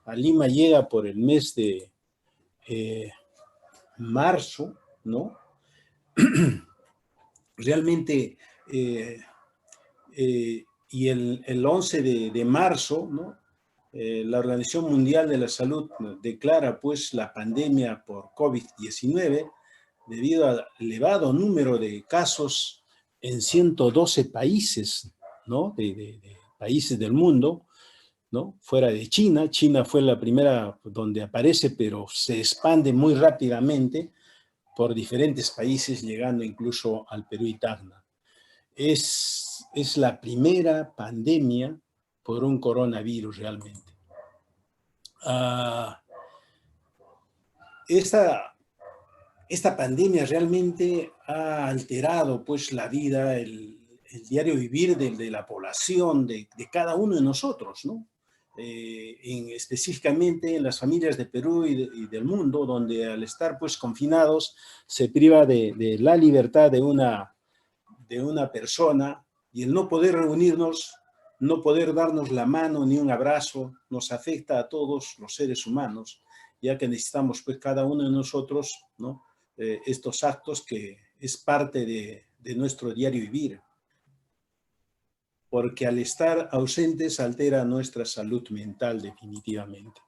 A Lima llega por el mes de marzo, ¿no? Realmente, y el 11 de marzo, ¿no? La Organización Mundial de la Salud declara pues la pandemia por COVID-19 debido al elevado número de casos en 112 países, ¿no? De países del mundo, ¿no? Fuera de China. China fue la primera donde aparece, pero se expande muy rápidamente por diferentes países, llegando incluso al Perú y Tacna. Es la primera pandemia por un coronavirus realmente. Esta pandemia realmente ha alterado pues la vida, el diario vivir de la población, de cada uno de nosotros, ¿no? Específicamente en las familias de Perú y del mundo, donde al estar pues confinados se priva de la libertad de una persona, y el no poder reunirnos, no poder darnos la mano ni un abrazo, nos afecta a todos los seres humanos, ya que necesitamos pues cada uno de nosotros, ¿no? Estos actos que es parte de nuestro diario vivir, porque al estar ausentes altera nuestra salud mental definitivamente.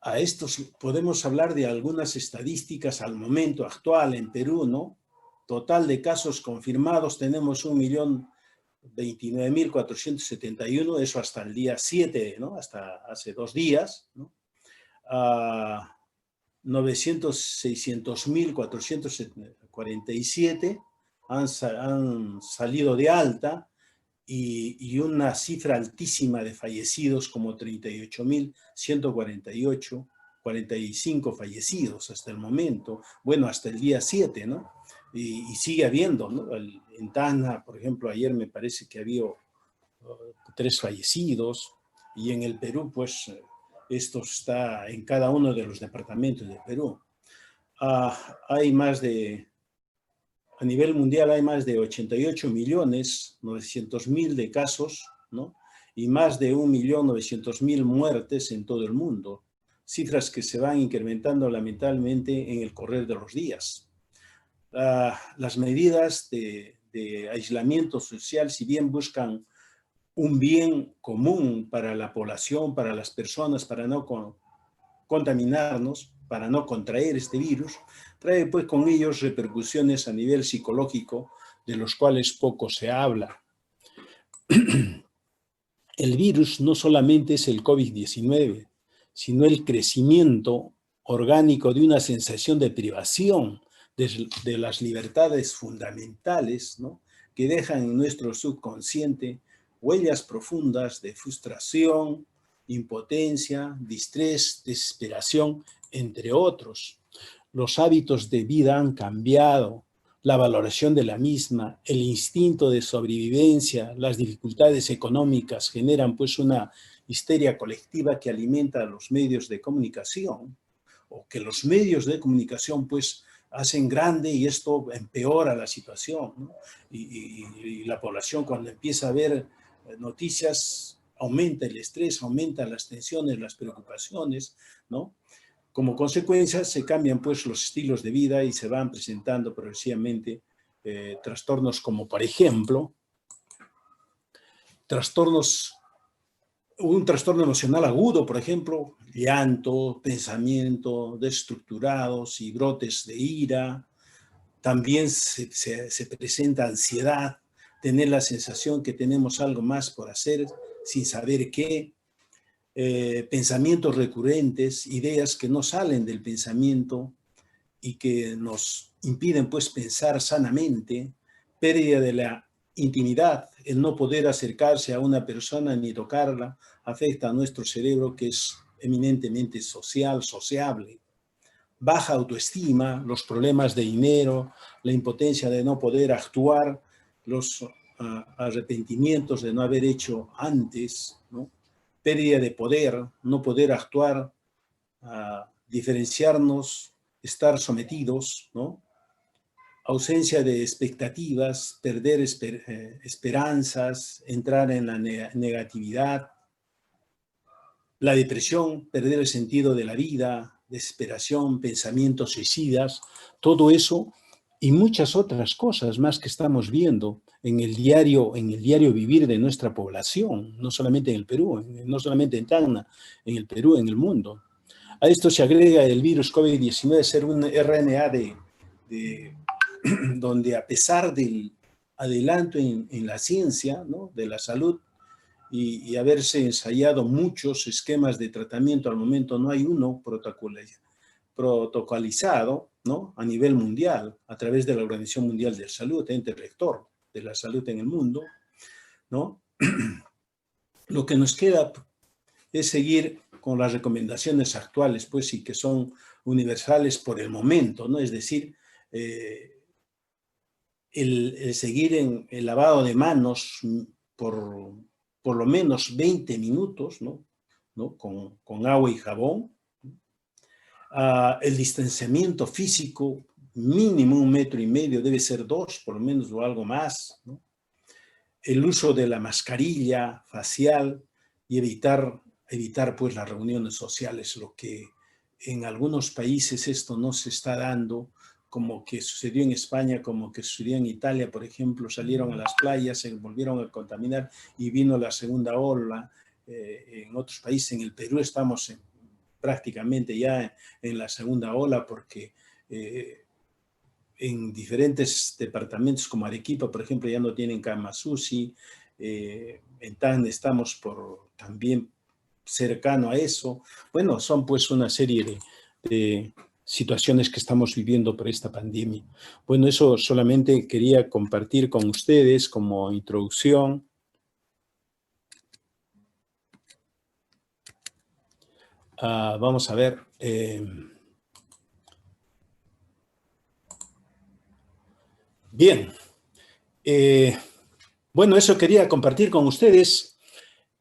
A estos podemos hablar de algunas estadísticas al momento actual en Perú, ¿no? Total de casos confirmados tenemos 1.029.471, eso hasta el día 7, ¿no? Hasta hace 2 días, ¿no? 600.447 han salido de alta, y una cifra altísima de fallecidos, como 38.145 fallecidos hasta el momento, bueno, hasta el día 7, ¿no? Y sigue habiendo, ¿no? En Tacna, por ejemplo, ayer me parece que había 3 fallecidos, y en el Perú, pues, esto está en cada uno de los departamentos de Perú. Hay más de... A nivel mundial hay más de 88.900.000 de casos, ¿no? Y más de 1.900.000 muertes en todo el mundo. Cifras que se van incrementando lamentablemente en el correr de los días. Las medidas de aislamiento social, si bien buscan un bien común para la población, para las personas, para no contaminarnos, para no contraer este virus, trae pues con ellos repercusiones a nivel psicológico de los cuales poco se habla. El virus no solamente es el COVID-19, sino el crecimiento orgánico de una sensación de privación de las libertades fundamentales, ¿no? Que dejan en nuestro subconsciente huellas profundas de frustración, impotencia, distrés, desesperación, entre otros. Los hábitos de vida han cambiado, la valoración de la misma, el instinto de sobrevivencia, las dificultades económicas generan pues una histeria colectiva que alimenta a los medios de comunicación, o que los medios de comunicación pues hacen grande, y esto empeora la situación, ¿no? Y la población, cuando empieza a ver noticias, aumenta el estrés, aumenta las tensiones, las preocupaciones, ¿no? Como consecuencia, se cambian pues los estilos de vida y se van presentando progresivamente trastornos como, por ejemplo, un trastorno emocional agudo, por ejemplo, llanto, pensamiento desestructurados y brotes de ira. También se presenta ansiedad, tener la sensación que tenemos algo más por hacer sin saber qué. Pensamientos recurrentes, ideas que no salen del pensamiento y que nos impiden pues pensar sanamente, pérdida de la intimidad, el no poder acercarse a una persona ni tocarla, afecta a nuestro cerebro, que es eminentemente sociable. Baja autoestima, los problemas de dinero, la impotencia de no poder actuar, los arrepentimientos de no haber hecho antes, ¿no? Pérdida de poder, no poder actuar, diferenciarnos, estar sometidos, ¿no? Ausencia de expectativas, perder esperanzas, entrar en la negatividad, la depresión, perder el sentido de la vida, desesperación, pensamientos suicidas, todo eso y muchas otras cosas más que estamos viendo en el diario vivir de nuestra población, no solamente en el Perú, no solamente en Tacna, en el Perú, en el mundo. A esto se agrega el virus COVID-19 ser un RNA de donde a pesar del adelanto en la ciencia, ¿no?, de la salud y haberse ensayado muchos esquemas de tratamiento, al momento no hay uno protocolizado, ¿no?, a nivel mundial, a través de la Organización Mundial de Salud, ente rector de la salud en el mundo, ¿no? Lo que nos queda es seguir con las recomendaciones actuales, pues, y que son universales por el momento, ¿no? Es decir, el seguir en el lavado de manos por lo menos 20 minutos, ¿no? Con agua y jabón. El distanciamiento físico, mínimo 1,5 metros, debe ser 2, por lo menos, o algo más, ¿no? El uso de la mascarilla facial y evitar pues las reuniones sociales, lo que en algunos países esto no se está dando, como que sucedió en España, como que sucedió en Italia, por ejemplo, salieron a las playas, se volvieron a contaminar y vino la segunda ola. En otros países, en el Perú estamos prácticamente ya en la segunda ola porque en diferentes departamentos como Arequipa, por ejemplo, ya no tienen camas UCI. En Tacna estamos también cercano a eso. Bueno, son pues una serie de situaciones que estamos viviendo por esta pandemia. Bueno, eso solamente quería compartir con ustedes como introducción. Vamos a ver. Bien. Bueno, eso quería compartir con ustedes.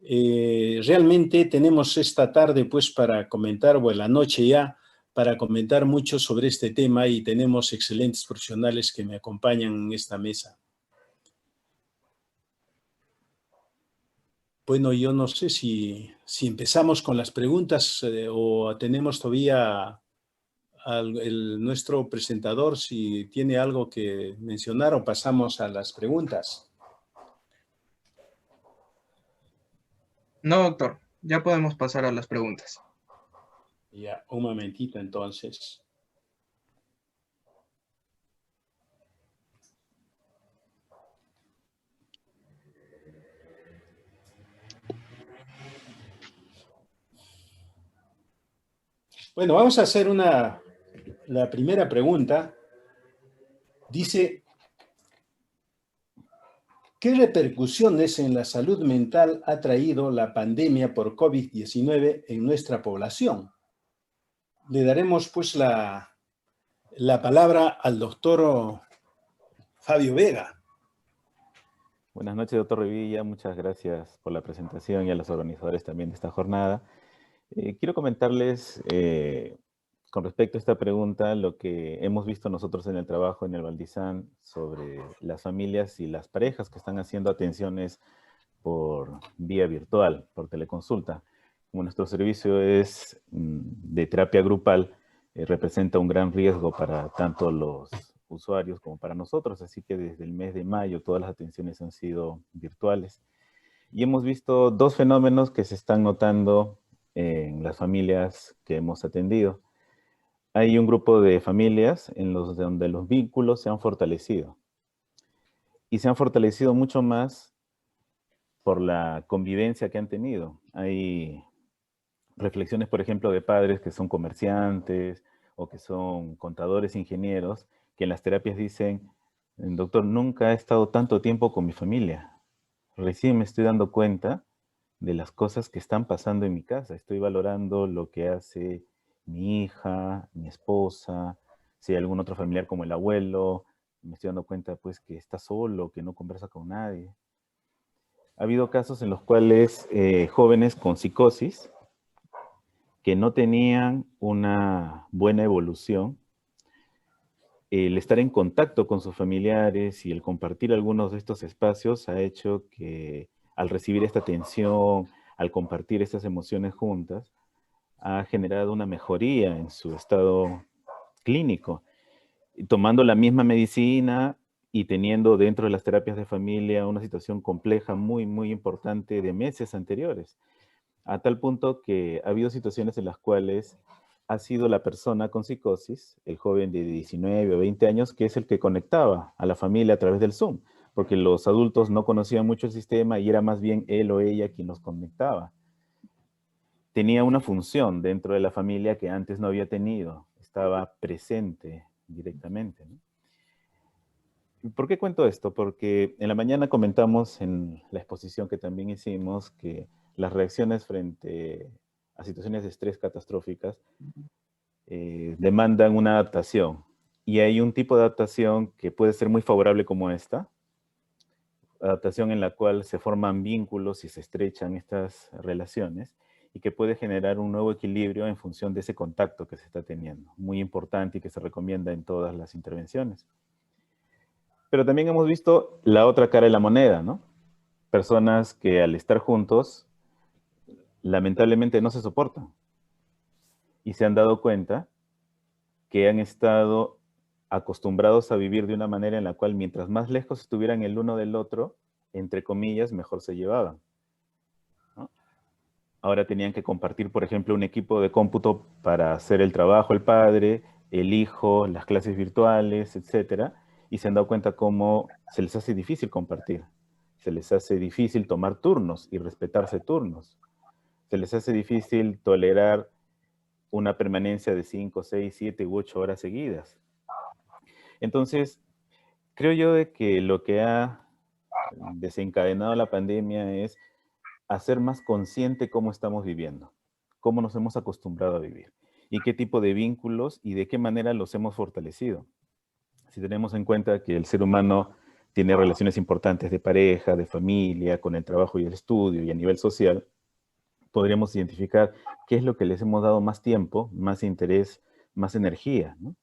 Realmente tenemos esta tarde pues para comentar, o en la noche ya, para comentar mucho sobre este tema y tenemos excelentes profesionales que me acompañan en esta mesa. Bueno, yo no sé si empezamos con las preguntas o tenemos todavía nuestro presentador, si tiene algo que mencionar, o pasamos a las preguntas. No, doctor, ya podemos pasar a las preguntas. Ya, un momentito entonces. Bueno, vamos a hacer la primera pregunta. Dice, ¿qué repercusiones en la salud mental ha traído la pandemia por COVID-19 en nuestra población? Le daremos pues la palabra al doctor Fabio Vega. Buenas noches, doctor Revilla. Muchas gracias por la presentación y a los organizadores también de esta jornada. Quiero comentarles con respecto a esta pregunta lo que hemos visto nosotros en el trabajo en el Valdizán sobre las familias y las parejas que están haciendo atenciones por vía virtual, por teleconsulta. Como nuestro servicio es de terapia grupal, representa un gran riesgo para tanto los usuarios como para nosotros, así que desde el mes de mayo todas las atenciones han sido virtuales. Y hemos visto dos fenómenos que se están notando en las familias que hemos atendido. Hay un grupo de familias donde los vínculos se han fortalecido. Y se han fortalecido mucho más por la convivencia que han tenido. Hay reflexiones, por ejemplo, de padres que son comerciantes o que son contadores, ingenieros, que en las terapias dicen, doctor, nunca he estado tanto tiempo con mi familia. Recién me estoy dando cuenta de las cosas que están pasando en mi casa. Estoy valorando lo que hace mi hija, mi esposa, si hay algún otro familiar como el abuelo. Me estoy dando cuenta pues que está solo, que no conversa con nadie. Ha habido casos en los cuales jóvenes con psicosis que no tenían una buena evolución, el estar en contacto con sus familiares y el compartir algunos de estos espacios ha hecho que al recibir esta atención, al compartir estas emociones juntas, ha generado una mejoría en su estado clínico. Y tomando la misma medicina y teniendo dentro de las terapias de familia una situación compleja muy, muy importante de meses anteriores. A tal punto que ha habido situaciones en las cuales ha sido la persona con psicosis, el joven de 19 o 20 años, que es el que conectaba a la familia a través del Zoom, porque los adultos no conocían mucho el sistema y era más bien él o ella quien los conectaba. Tenía una función dentro de la familia que antes no había tenido, estaba presente directamente, ¿no? ¿Por qué cuento esto? Porque en la mañana comentamos en la exposición que también hicimos que las reacciones frente a situaciones de estrés catastróficas demandan una adaptación. Y hay un tipo de adaptación que puede ser muy favorable como esta, adaptación en la cual se forman vínculos y se estrechan estas relaciones y que puede generar un nuevo equilibrio en función de ese contacto que se está teniendo. Muy importante y que se recomienda en todas las intervenciones. Pero también hemos visto la otra cara de la moneda, ¿no? Personas que al estar juntos, lamentablemente no se soportan. Y se han dado cuenta que han estado acostumbrados a vivir de una manera en la cual mientras más lejos estuvieran el uno del otro, entre comillas, mejor se llevaban, ¿no? Ahora tenían que compartir, por ejemplo, un equipo de cómputo para hacer el trabajo el padre, el hijo, las clases virtuales, etcétera, y se han dado cuenta cómo se les hace difícil compartir. Se les hace difícil tomar turnos y respetarse turnos. Se les hace difícil tolerar una permanencia de 5, 6, 7 u 8 horas seguidas. Entonces, creo yo de que lo que ha desencadenado la pandemia es hacer más consciente cómo estamos viviendo, cómo nos hemos acostumbrado a vivir y qué tipo de vínculos y de qué manera los hemos fortalecido. Si tenemos en cuenta que el ser humano tiene relaciones importantes de pareja, de familia, con el trabajo y el estudio y a nivel social, podríamos identificar qué es lo que les hemos dado más tiempo, más interés, más energía, ¿no?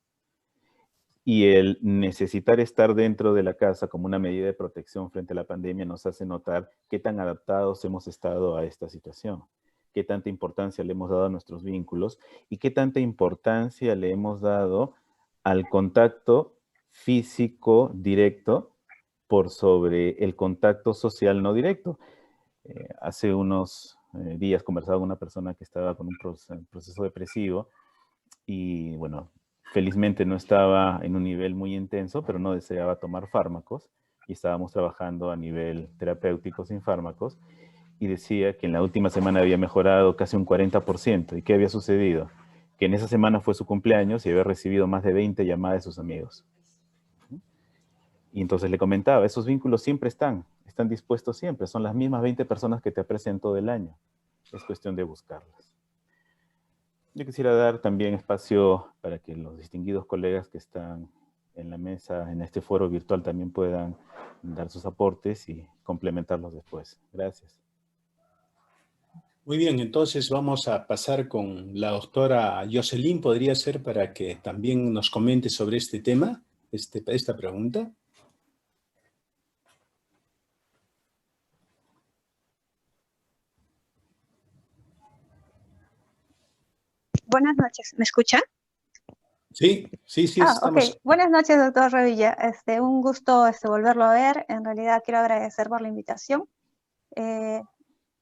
Y el necesitar estar dentro de la casa como una medida de protección frente a la pandemia nos hace notar qué tan adaptados hemos estado a esta situación, qué tanta importancia le hemos dado a nuestros vínculos y qué tanta importancia le hemos dado al contacto físico directo por sobre el contacto social no directo. Hace unos días conversaba con una persona que estaba con un proceso depresivo y bueno, felizmente no estaba en un nivel muy intenso, pero no deseaba tomar fármacos y estábamos trabajando a nivel terapéutico sin fármacos y decía que en la última semana había mejorado casi un 40%. ¿Y qué había sucedido? Que en esa semana fue su cumpleaños y había recibido más de 20 llamadas de sus amigos. Y entonces le comentaba, esos vínculos siempre están dispuestos siempre, son las mismas 20 personas que te aprecian todo el año. Es cuestión de buscarlas. Yo quisiera dar también espacio para que los distinguidos colegas que están en la mesa, en este foro virtual, también puedan dar sus aportes y complementarlos después. Gracias. Muy bien, entonces vamos a pasar con la doctora Jocelyn, podría ser para que también nos comente sobre este tema, esta pregunta. Buenas noches, ¿me escuchan? Sí, estamos. Ok. Buenas noches, doctor Revilla. Un gusto volverlo a ver. En realidad quiero agradecer por la invitación.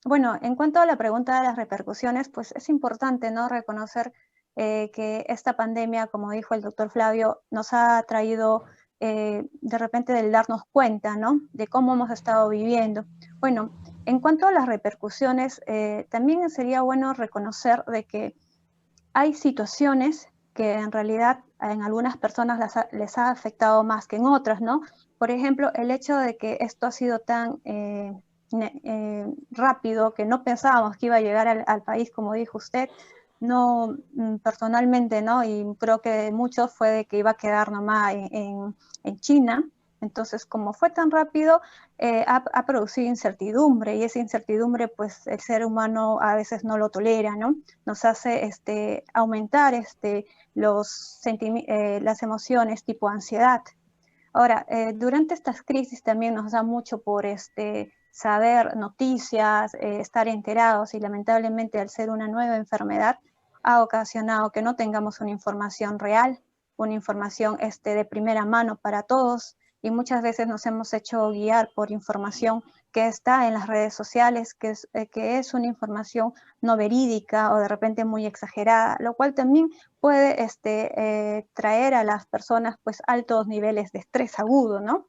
Bueno, en cuanto a la pregunta de las repercusiones, pues es importante, ¿no?, reconocer que esta pandemia, como dijo el doctor Flavio, nos ha traído de repente del darnos cuenta, ¿no?, de cómo hemos estado viviendo. Bueno, en cuanto a las repercusiones, también sería bueno reconocer de que hay situaciones que en realidad en algunas personas les ha afectado más que en otras, ¿no? Por ejemplo, el hecho de que esto ha sido tan rápido que no pensábamos que iba a llegar al país, como dijo usted, no, personalmente, ¿no? Y creo que muchos fue de que iba a quedar nomás en China. Entonces, como fue tan rápido, ha producido incertidumbre, y esa incertidumbre, pues, el ser humano a veces no lo tolera, ¿no? Nos hace aumentar las emociones tipo ansiedad. Ahora, durante estas crisis también nos da mucho por saber noticias, estar enterados, y lamentablemente al ser una nueva enfermedad ha ocasionado que no tengamos una información real, una información de primera mano para todos, y muchas veces nos hemos hecho guiar por información que está en las redes sociales, que es una información no verídica o de repente muy exagerada, lo cual también puede traer a las personas pues altos niveles de estrés agudo, ¿no?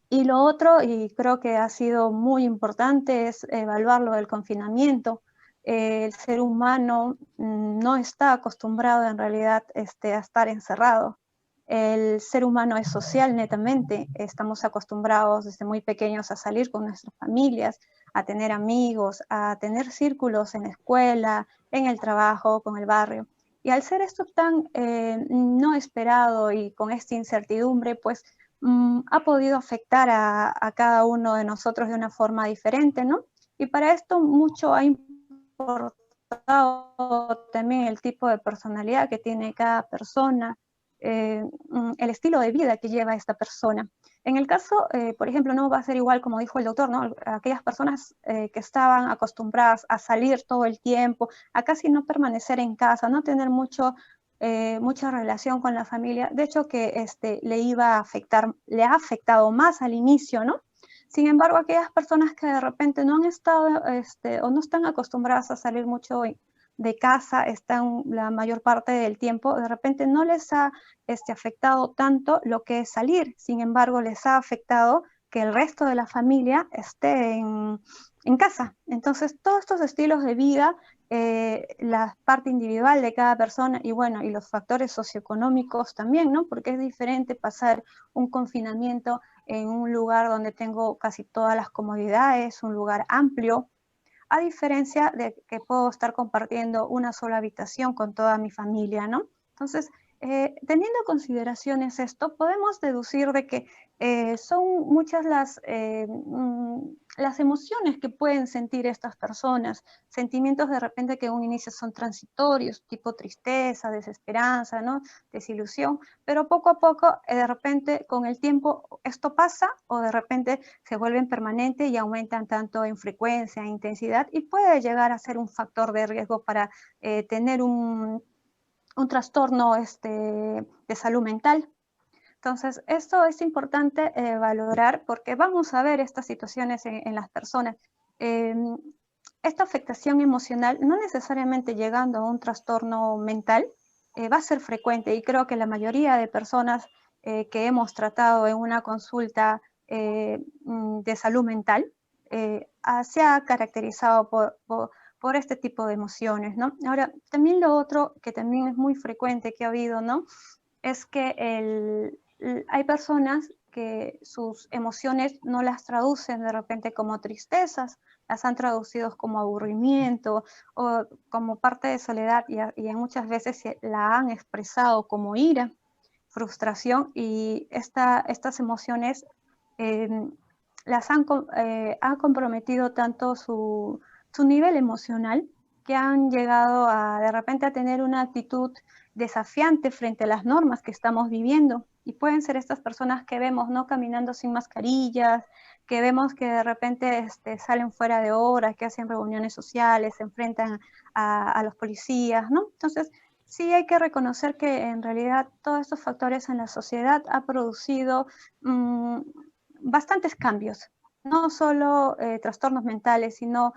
Y lo otro, y creo que ha sido muy importante, es evaluar lo del confinamiento. El ser humano no está acostumbrado en realidad a estar encerrado. El ser humano es social netamente, estamos acostumbrados desde muy pequeños a salir con nuestras familias, a tener amigos, a tener círculos en la escuela, en el trabajo, con el barrio. Y al ser esto tan no esperado y con esta incertidumbre, pues ha podido afectar a cada uno de nosotros de una forma diferente, ¿no? Y para esto mucho ha importado también el tipo de personalidad que tiene cada persona, el estilo de vida que lleva esta persona. En el caso, por ejemplo, no va a ser igual como dijo el doctor, ¿no? Aquellas personas que estaban acostumbradas a salir todo el tiempo, a casi no permanecer en casa, no tener mucha relación con la familia, de hecho que le ha afectado más al inicio, ¿no? Sin embargo, aquellas personas que de repente no han estado o no están acostumbradas a salir mucho de casa, están la mayor parte del tiempo, de repente no les ha afectado tanto lo que es salir, sin embargo les ha afectado que el resto de la familia esté en casa. Entonces todos estos estilos de vida, la parte individual de cada persona y bueno, y los factores socioeconómicos también, ¿no? Porque es diferente pasar un confinamiento en un lugar donde tengo casi todas las comodidades, un lugar amplio, a diferencia de que puedo estar compartiendo una sola habitación con toda mi familia, ¿no? Entonces, teniendo en consideraciones esto, podemos deducir de que son muchas las emociones que pueden sentir estas personas, sentimientos de repente que en un inicio son transitorios, tipo tristeza, desesperanza, ¿no? Desilusión, pero poco a poco, de repente, con el tiempo, esto pasa o de repente se vuelven permanentes y aumentan tanto en frecuencia, e intensidad, y puede llegar a ser un factor de riesgo para tener un trastorno de salud mental. Entonces, esto es importante valorar porque vamos a ver estas situaciones en las personas. Esta afectación emocional, no necesariamente llegando a un trastorno mental, va a ser frecuente, y creo que la mayoría de personas que hemos tratado en una consulta de salud mental se ha caracterizado por este tipo de emociones, ¿no? Ahora, también lo otro que también es muy frecuente que ha habido, ¿no? Es que hay personas que sus emociones no las traducen de repente como tristezas, las han traducido como aburrimiento o como parte de soledad, y muchas veces la han expresado como ira, frustración, y estas emociones han comprometido tanto su nivel emocional, que han llegado de repente a tener una actitud desafiante frente a las normas que estamos viviendo. Y pueden ser estas personas que vemos, ¿no? Caminando sin mascarillas, que vemos que de repente salen fuera de hora, que hacen reuniones sociales, se enfrentan a los policías, ¿no? Entonces, sí hay que reconocer que en realidad todos estos factores en la sociedad han producido bastantes cambios, no solo trastornos mentales, sino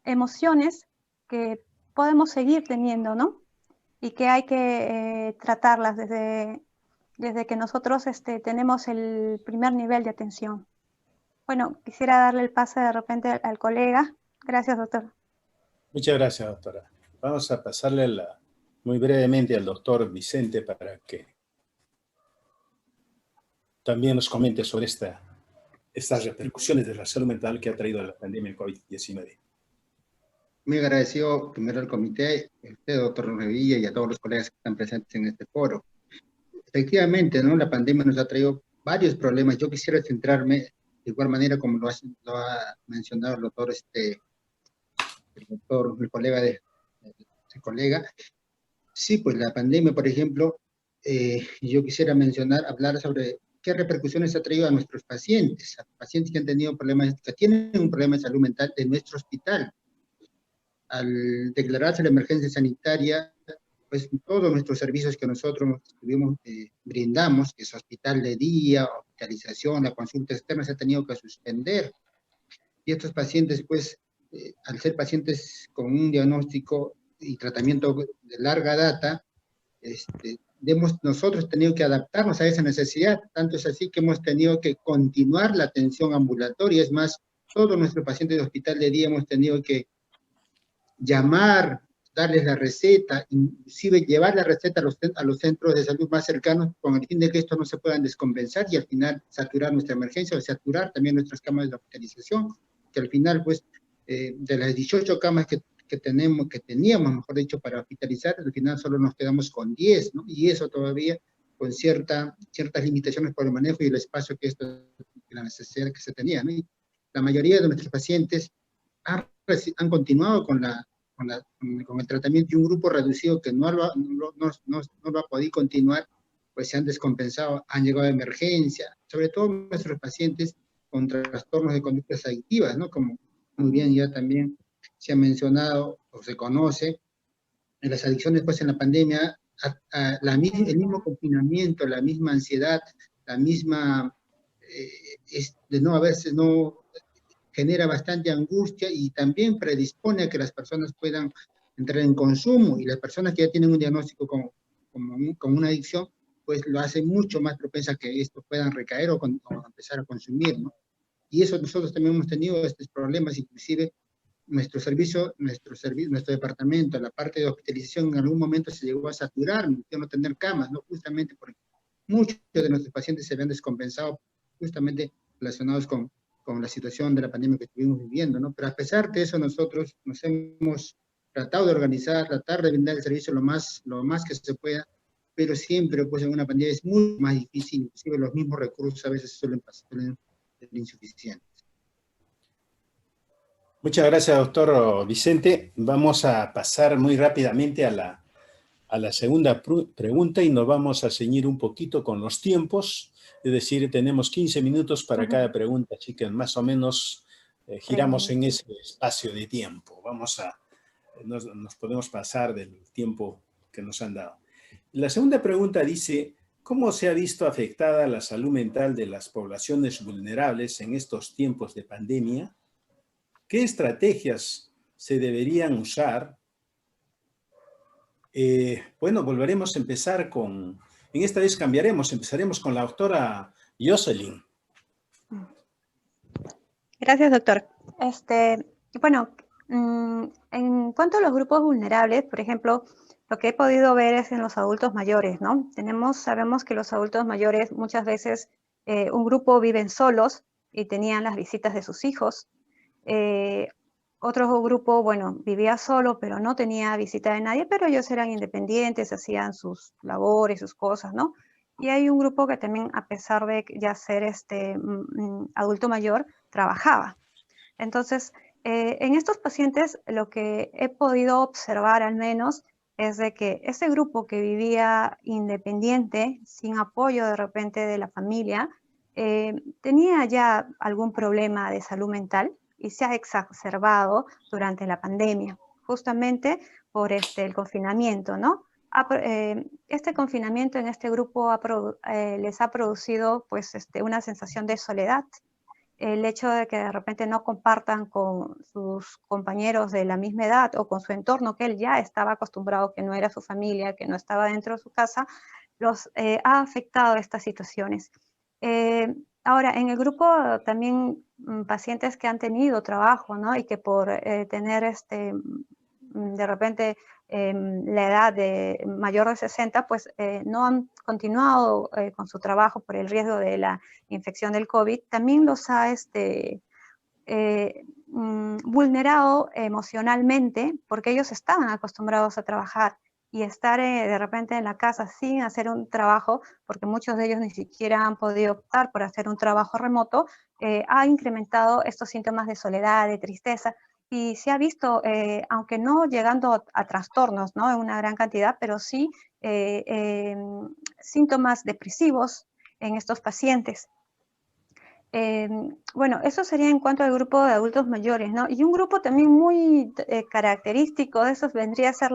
emociones que podemos seguir teniendo, ¿no? Y que hay que tratarlas desde que nosotros tenemos el primer nivel de atención. Bueno, quisiera darle el pase de repente al colega. Gracias, doctor. Muchas gracias, doctora. Vamos a pasarle muy brevemente al doctor Vicente para que también nos comente sobre estas repercusiones de la salud mental que ha traído la pandemia COVID-19. Muy agradecido primero al comité, a usted, doctor Revilla, y a todos los colegas que están presentes en este foro. Efectivamente, ¿no? La pandemia nos ha traído varios problemas. Yo quisiera centrarme, de igual manera como lo ha mencionado el doctor, el colega el colega. Sí, pues la pandemia, por ejemplo, yo quisiera hablar sobre qué repercusiones ha traído a nuestros pacientes que han tenido problemas, que tienen un problema de salud mental en nuestro hospital. Al declararse la emergencia sanitaria, pues todos nuestros servicios que nosotros brindamos, que es hospital de día, hospitalización, la consulta externa, se ha tenido que suspender. Y estos pacientes, pues, al ser pacientes con un diagnóstico y tratamiento de larga data, hemos nosotros tenido que adaptarnos a esa necesidad. Tanto es así que hemos tenido que continuar la atención ambulatoria. Es más, todos nuestros pacientes de hospital de día hemos tenido que llamar, darles la receta, inclusive llevar la receta a los centros de salud más cercanos con el fin de que estos no se puedan descompensar y al final saturar nuestra emergencia o saturar también nuestras camas de hospitalización, que al final, pues, de las 18 camas que teníamos, mejor dicho, para hospitalizar, al final solo nos quedamos con 10, ¿no? Y eso todavía con ciertas limitaciones por el manejo y el espacio la necesidad que se tenía, ¿no? Y la mayoría de nuestros pacientes han continuado con el tratamiento, y un grupo reducido que no lo ha podido continuar, pues se han descompensado, han llegado a emergencia, sobre todo nuestros pacientes con trastornos de conductas adictivas, ¿no? Como muy bien ya también se ha mencionado o se conoce, en las adicciones pues en la pandemia, el mismo confinamiento, la misma ansiedad, la misma, a veces no genera bastante angustia y también predispone a que las personas puedan entrar en consumo, y las personas que ya tienen un diagnóstico con una adicción, pues lo hace mucho más propensa a que esto puedan recaer o empezar a consumir, ¿no? Y eso nosotros también hemos tenido estos problemas, inclusive nuestro departamento, la parte de hospitalización en algún momento se llegó a saturar, no tener camas, ¿no? Justamente porque muchos de nuestros pacientes se habían descompensado justamente relacionados con la situación de la pandemia que estuvimos viviendo, ¿no? Pero a pesar de eso, nosotros nos hemos tratado de organizar, tratar de brindar el servicio lo más que se pueda, pero siempre, pues, en una pandemia es muy más difícil, inclusive los mismos recursos a veces suelen ser insuficientes. Muchas gracias, doctor Vicente. Vamos a pasar muy rápidamente a la segunda pregunta y nos vamos a ceñir un poquito con los tiempos. Es decir, tenemos 15 minutos para cada pregunta, así que más o menos giramos en ese espacio de tiempo. Nos podemos pasar del tiempo que nos han dado. La segunda pregunta dice, ¿cómo se ha visto afectada la salud mental de las poblaciones vulnerables en estos tiempos de pandemia? ¿Qué estrategias se deberían usar? Bueno, volveremos a empezar en esta vez empezaremos con la doctora Jocelyn. Gracias, doctor. Bueno, en cuanto a los grupos vulnerables, por ejemplo, lo que he podido ver es en los adultos mayores, ¿no? Sabemos que los adultos mayores muchas veces, un grupo viven solos y tenían las visitas de sus hijos. Otro grupo, bueno, vivía solo, pero no tenía visita de nadie, pero ellos eran independientes, hacían sus labores, sus cosas, ¿no? Y hay un grupo que también, a pesar de ya ser adulto mayor, trabajaba. Entonces, en estos pacientes, lo que he podido observar al menos es de que ese grupo que vivía independiente, sin apoyo de repente de la familia, tenía ya algún problema de salud mental y se ha exacerbado durante la pandemia, justamente por el confinamiento, ¿no? Este confinamiento en este grupo les ha producido pues, una sensación de soledad. El hecho de que de repente no compartan con sus compañeros de la misma edad o con su entorno que él ya estaba acostumbrado, que no era su familia, que no estaba dentro de su casa, los ha afectado estas situaciones. Ahora, en el grupo también pacientes que han tenido trabajo, ¿no? Y que por tener de repente la edad de mayor de 60, pues no han continuado con su trabajo por el riesgo de la infección del COVID, también los ha vulnerado emocionalmente, porque ellos estaban acostumbrados a trabajar y estar de repente en la casa sin hacer un trabajo, porque muchos de ellos ni siquiera han podido optar por hacer un trabajo remoto, ha incrementado estos síntomas de soledad, de tristeza, y se ha visto, aunque no llegando a trastornos, ¿no? En una gran cantidad, pero sí síntomas depresivos, en estos pacientes. Bueno, eso sería en cuanto al grupo de adultos mayores, ¿no? Y un grupo también muy característico de esos vendría a ser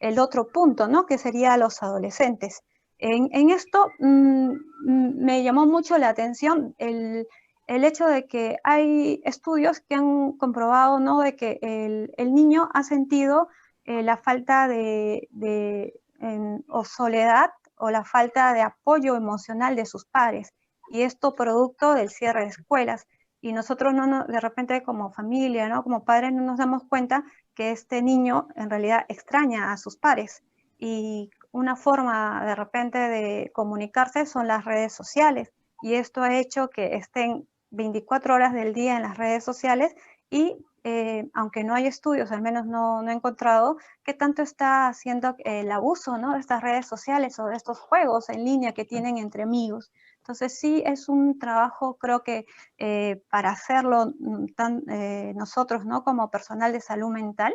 el otro punto, ¿no? Que sería los adolescentes. En esto me llamó mucho la atención el hecho de que hay estudios que han comprobado, ¿no? De que el niño ha sentido la falta o soledad o la falta de apoyo emocional de sus padres. Y esto producto del cierre de escuelas. Y nosotros de repente como familia, ¿no? Como padres no nos damos cuenta que este niño en realidad extraña a sus pares. Y una forma de repente de comunicarse son las redes sociales. Y esto ha hecho que estén 24 horas del día en las redes sociales y aunque no hay estudios, al menos no he encontrado, qué tanto está haciendo el abuso, ¿no? De estas redes sociales o de estos juegos en línea que tienen entre amigos. Entonces sí es un trabajo, creo que para hacerlo nosotros, ¿no? Como personal de salud mental,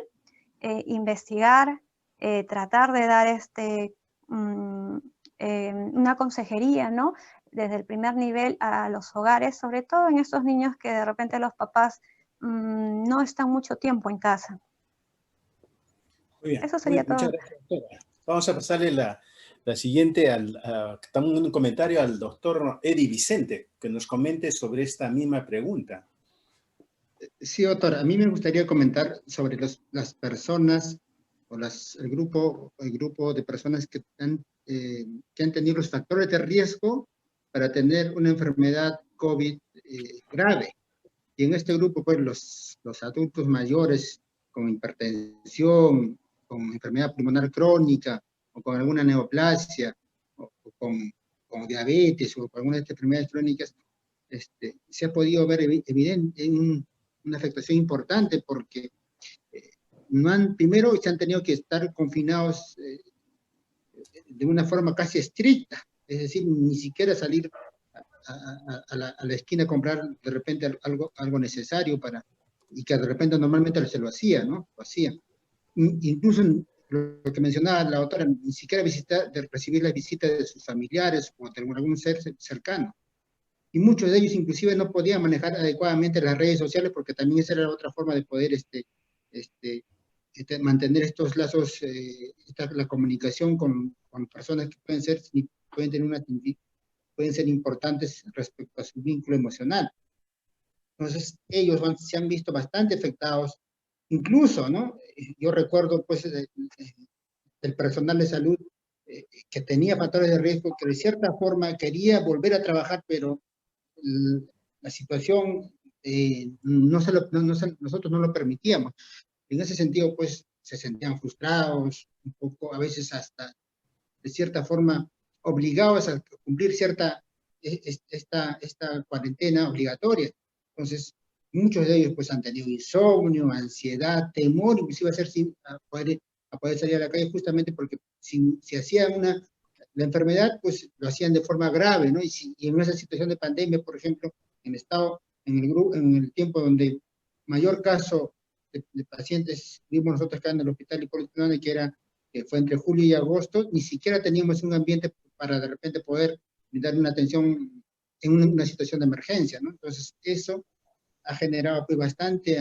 investigar, tratar de dar una consejería, ¿no? Desde el primer nivel a los hogares, sobre todo en esos niños que de repente los papás no están mucho tiempo en casa. Muy bien. Eso sería todo. Muchas gracias, doctora. Vamos a pasarle la siguiente, un comentario al doctor Eddie Vicente, que nos comente sobre esta misma pregunta. Sí, doctor, a mí me gustaría comentar sobre las personas o el grupo de personas que han tenido los factores de riesgo para tener una enfermedad COVID grave. Y en este grupo, pues, los adultos mayores con hipertensión, con enfermedad pulmonar crónica, o con alguna neoplasia, o con diabetes, o con alguna de estas enfermedades crónicas, se ha podido ver evidente una afectación importante porque primero se han tenido que estar confinados de una forma casi estricta, es decir, ni siquiera salir a la esquina a comprar de repente algo necesario y que de repente normalmente se lo hacía, ¿no? Lo hacía. Incluso lo que mencionaba la doctora, ni siquiera recibir las visitas de sus familiares o de algún ser cercano. Y muchos de ellos inclusive no podían manejar adecuadamente las redes sociales porque también esa era otra forma de poder mantener estos lazos, la comunicación con personas que pueden ser importantes respecto a su vínculo emocional. Entonces ellos se han visto bastante afectados, incluso, ¿no? Yo recuerdo pues del personal de salud que tenía factores de riesgo, que de cierta forma quería volver a trabajar, pero la situación nosotros no lo permitíamos. En ese sentido, pues, se sentían frustrados, un poco, a veces hasta, de cierta forma, obligados a cumplir esta cuarentena obligatoria. Entonces, muchos de ellos, pues, han tenido insomnio, ansiedad, temor, inclusive a poder salir a la calle, justamente porque si hacían la enfermedad, pues lo hacían de forma grave, ¿no? Y en esa situación de pandemia, por ejemplo, en el tiempo donde mayor caso de pacientes vimos nosotros acá en el hospital Hipólito Unanue, que fue entre julio y agosto, ni siquiera teníamos un ambiente para de repente poder dar una atención en una situación de emergencia, ¿no? Entonces, eso ha generado pues bastante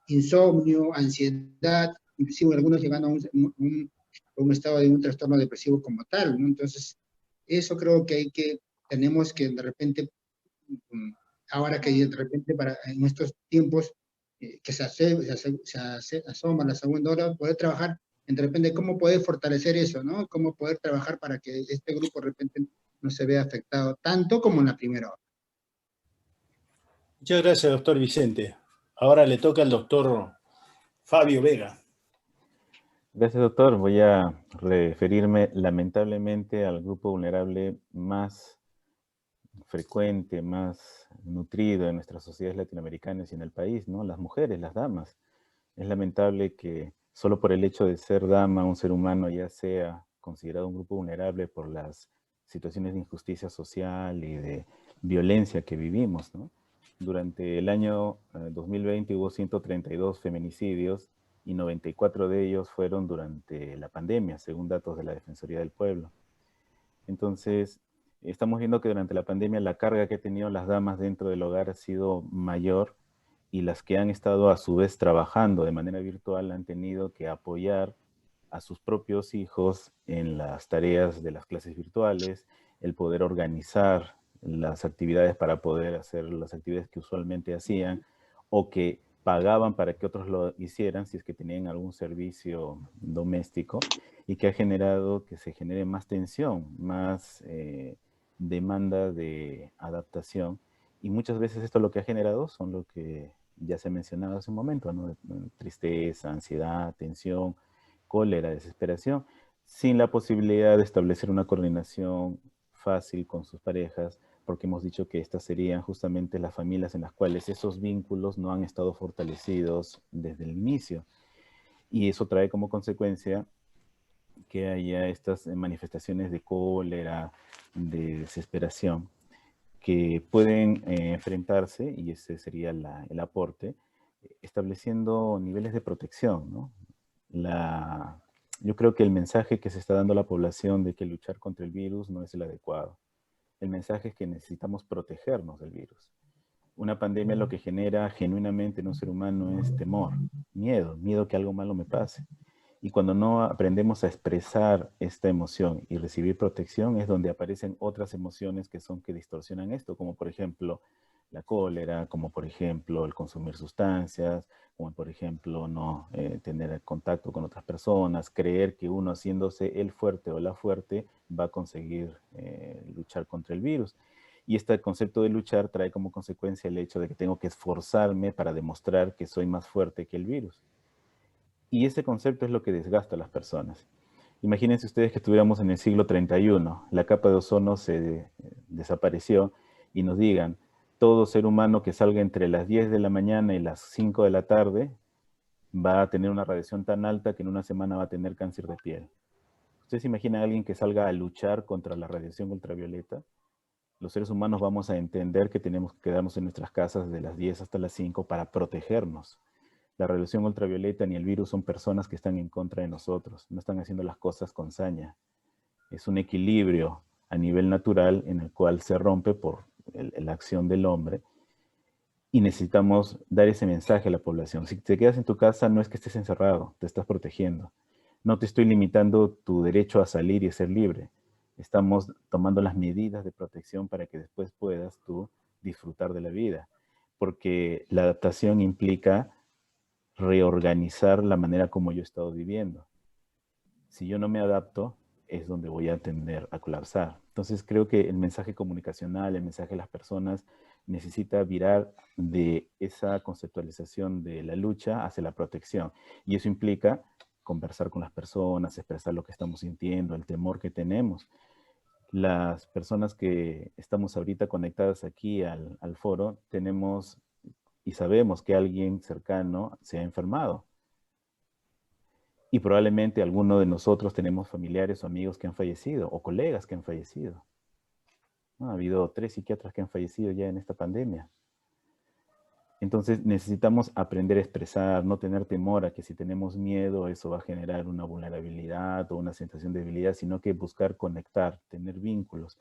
insomnio, ansiedad, inclusive algunos llegando a un estado de un trastorno depresivo como tal, ¿no? Entonces, eso creo que tenemos que de repente, ahora que de repente en estos tiempos que se asoma la segunda ola, poder trabajar en de repente cómo poder fortalecer eso, ¿no? Cómo poder trabajar para que este grupo de repente no se vea afectado tanto como en la primera ola. Muchas gracias, doctor Vicente. Ahora le toca al doctor Fabio Vega. Gracias, doctor. Voy a referirme lamentablemente al grupo vulnerable más frecuente, más nutrido en nuestras sociedades latinoamericanas y en el país, ¿no? Las mujeres, las damas. Es lamentable que solo por el hecho de ser dama, un ser humano ya sea considerado un grupo vulnerable por las situaciones de injusticia social y de violencia que vivimos, ¿no? Durante el año 2020 hubo 132 feminicidios y 94 de ellos fueron durante la pandemia, según datos de la Defensoría del Pueblo. Entonces, estamos viendo que durante la pandemia la carga que han tenido las damas dentro del hogar ha sido mayor y las que han estado a su vez trabajando de manera virtual han tenido que apoyar a sus propios hijos en las tareas de las clases virtuales, el poder organizar las actividades para poder hacer las actividades que usualmente hacían o que pagaban para que otros lo hicieran si es que tenían algún servicio doméstico, y que ha generado que se genere más tensión, más demanda de adaptación. Y muchas veces esto lo que ha generado son lo que ya se mencionaba hace un momento, ¿no? Tristeza, ansiedad, tensión, cólera, desesperación, sin la posibilidad de establecer una coordinación fácil con sus parejas, porque hemos dicho que estas serían justamente las familias en las cuales esos vínculos no han estado fortalecidos desde el inicio. Y eso trae como consecuencia que haya estas manifestaciones de cólera, de desesperación, que pueden enfrentarse, y ese sería el aporte, estableciendo niveles de protección, ¿no? Yo creo que el mensaje que se está dando a la población de que luchar contra el virus no es el adecuado. El mensaje es que necesitamos protegernos del virus. Una pandemia lo que genera genuinamente en un ser humano es temor, miedo que algo malo me pase. Y cuando no aprendemos a expresar esta emoción y recibir protección es donde aparecen otras emociones que distorsionan esto, como por ejemplo la cólera, como por ejemplo el consumir sustancias, como por ejemplo no tener contacto con otras personas, creer que uno haciéndose el fuerte o la fuerte va a conseguir luchar contra el virus. Y este concepto de luchar trae como consecuencia el hecho de que tengo que esforzarme para demostrar que soy más fuerte que el virus. Y ese concepto es lo que desgasta a las personas. Imagínense ustedes que estuviéramos en el siglo 31, la capa de ozono se desapareció y nos digan, todo ser humano que salga entre las 10 de la mañana y las 5 de la tarde va a tener una radiación tan alta que en una semana va a tener cáncer de piel. ¿Ustedes se imaginan a alguien que salga a luchar contra la radiación ultravioleta? Los seres humanos vamos a entender que tenemos que quedarnos en nuestras casas de las 10 hasta las 5 para protegernos. La radiación ultravioleta ni el virus son personas que están en contra de nosotros, no están haciendo las cosas con saña. Es un equilibrio a nivel natural en el cual se rompe por la acción del hombre y necesitamos dar ese mensaje a la población. Si te quedas en tu casa no es que estés encerrado, te estás protegiendo. No te estoy limitando tu derecho a salir y a ser libre. Estamos tomando las medidas de protección para que después puedas tú disfrutar de la vida, porque la adaptación implica reorganizar la manera como yo he estado viviendo. Si yo no me adapto, es donde voy a tender a colapsar. Entonces creo que el mensaje comunicacional, el mensaje de las personas necesita virar de esa conceptualización de la lucha hacia la protección. Y eso implica conversar con las personas, expresar lo que estamos sintiendo, el temor que tenemos. Las personas que estamos ahorita conectadas aquí al foro, tenemos y sabemos que alguien cercano se ha enfermado. Y probablemente alguno de nosotros tenemos familiares o amigos que han fallecido, o colegas que han fallecido. ¿No? Ha habido 3 psiquiatras que han fallecido ya en esta pandemia. Entonces necesitamos aprender a expresar, no tener temor a que si tenemos miedo eso va a generar una vulnerabilidad o una sensación de debilidad, sino que buscar conectar, tener vínculos.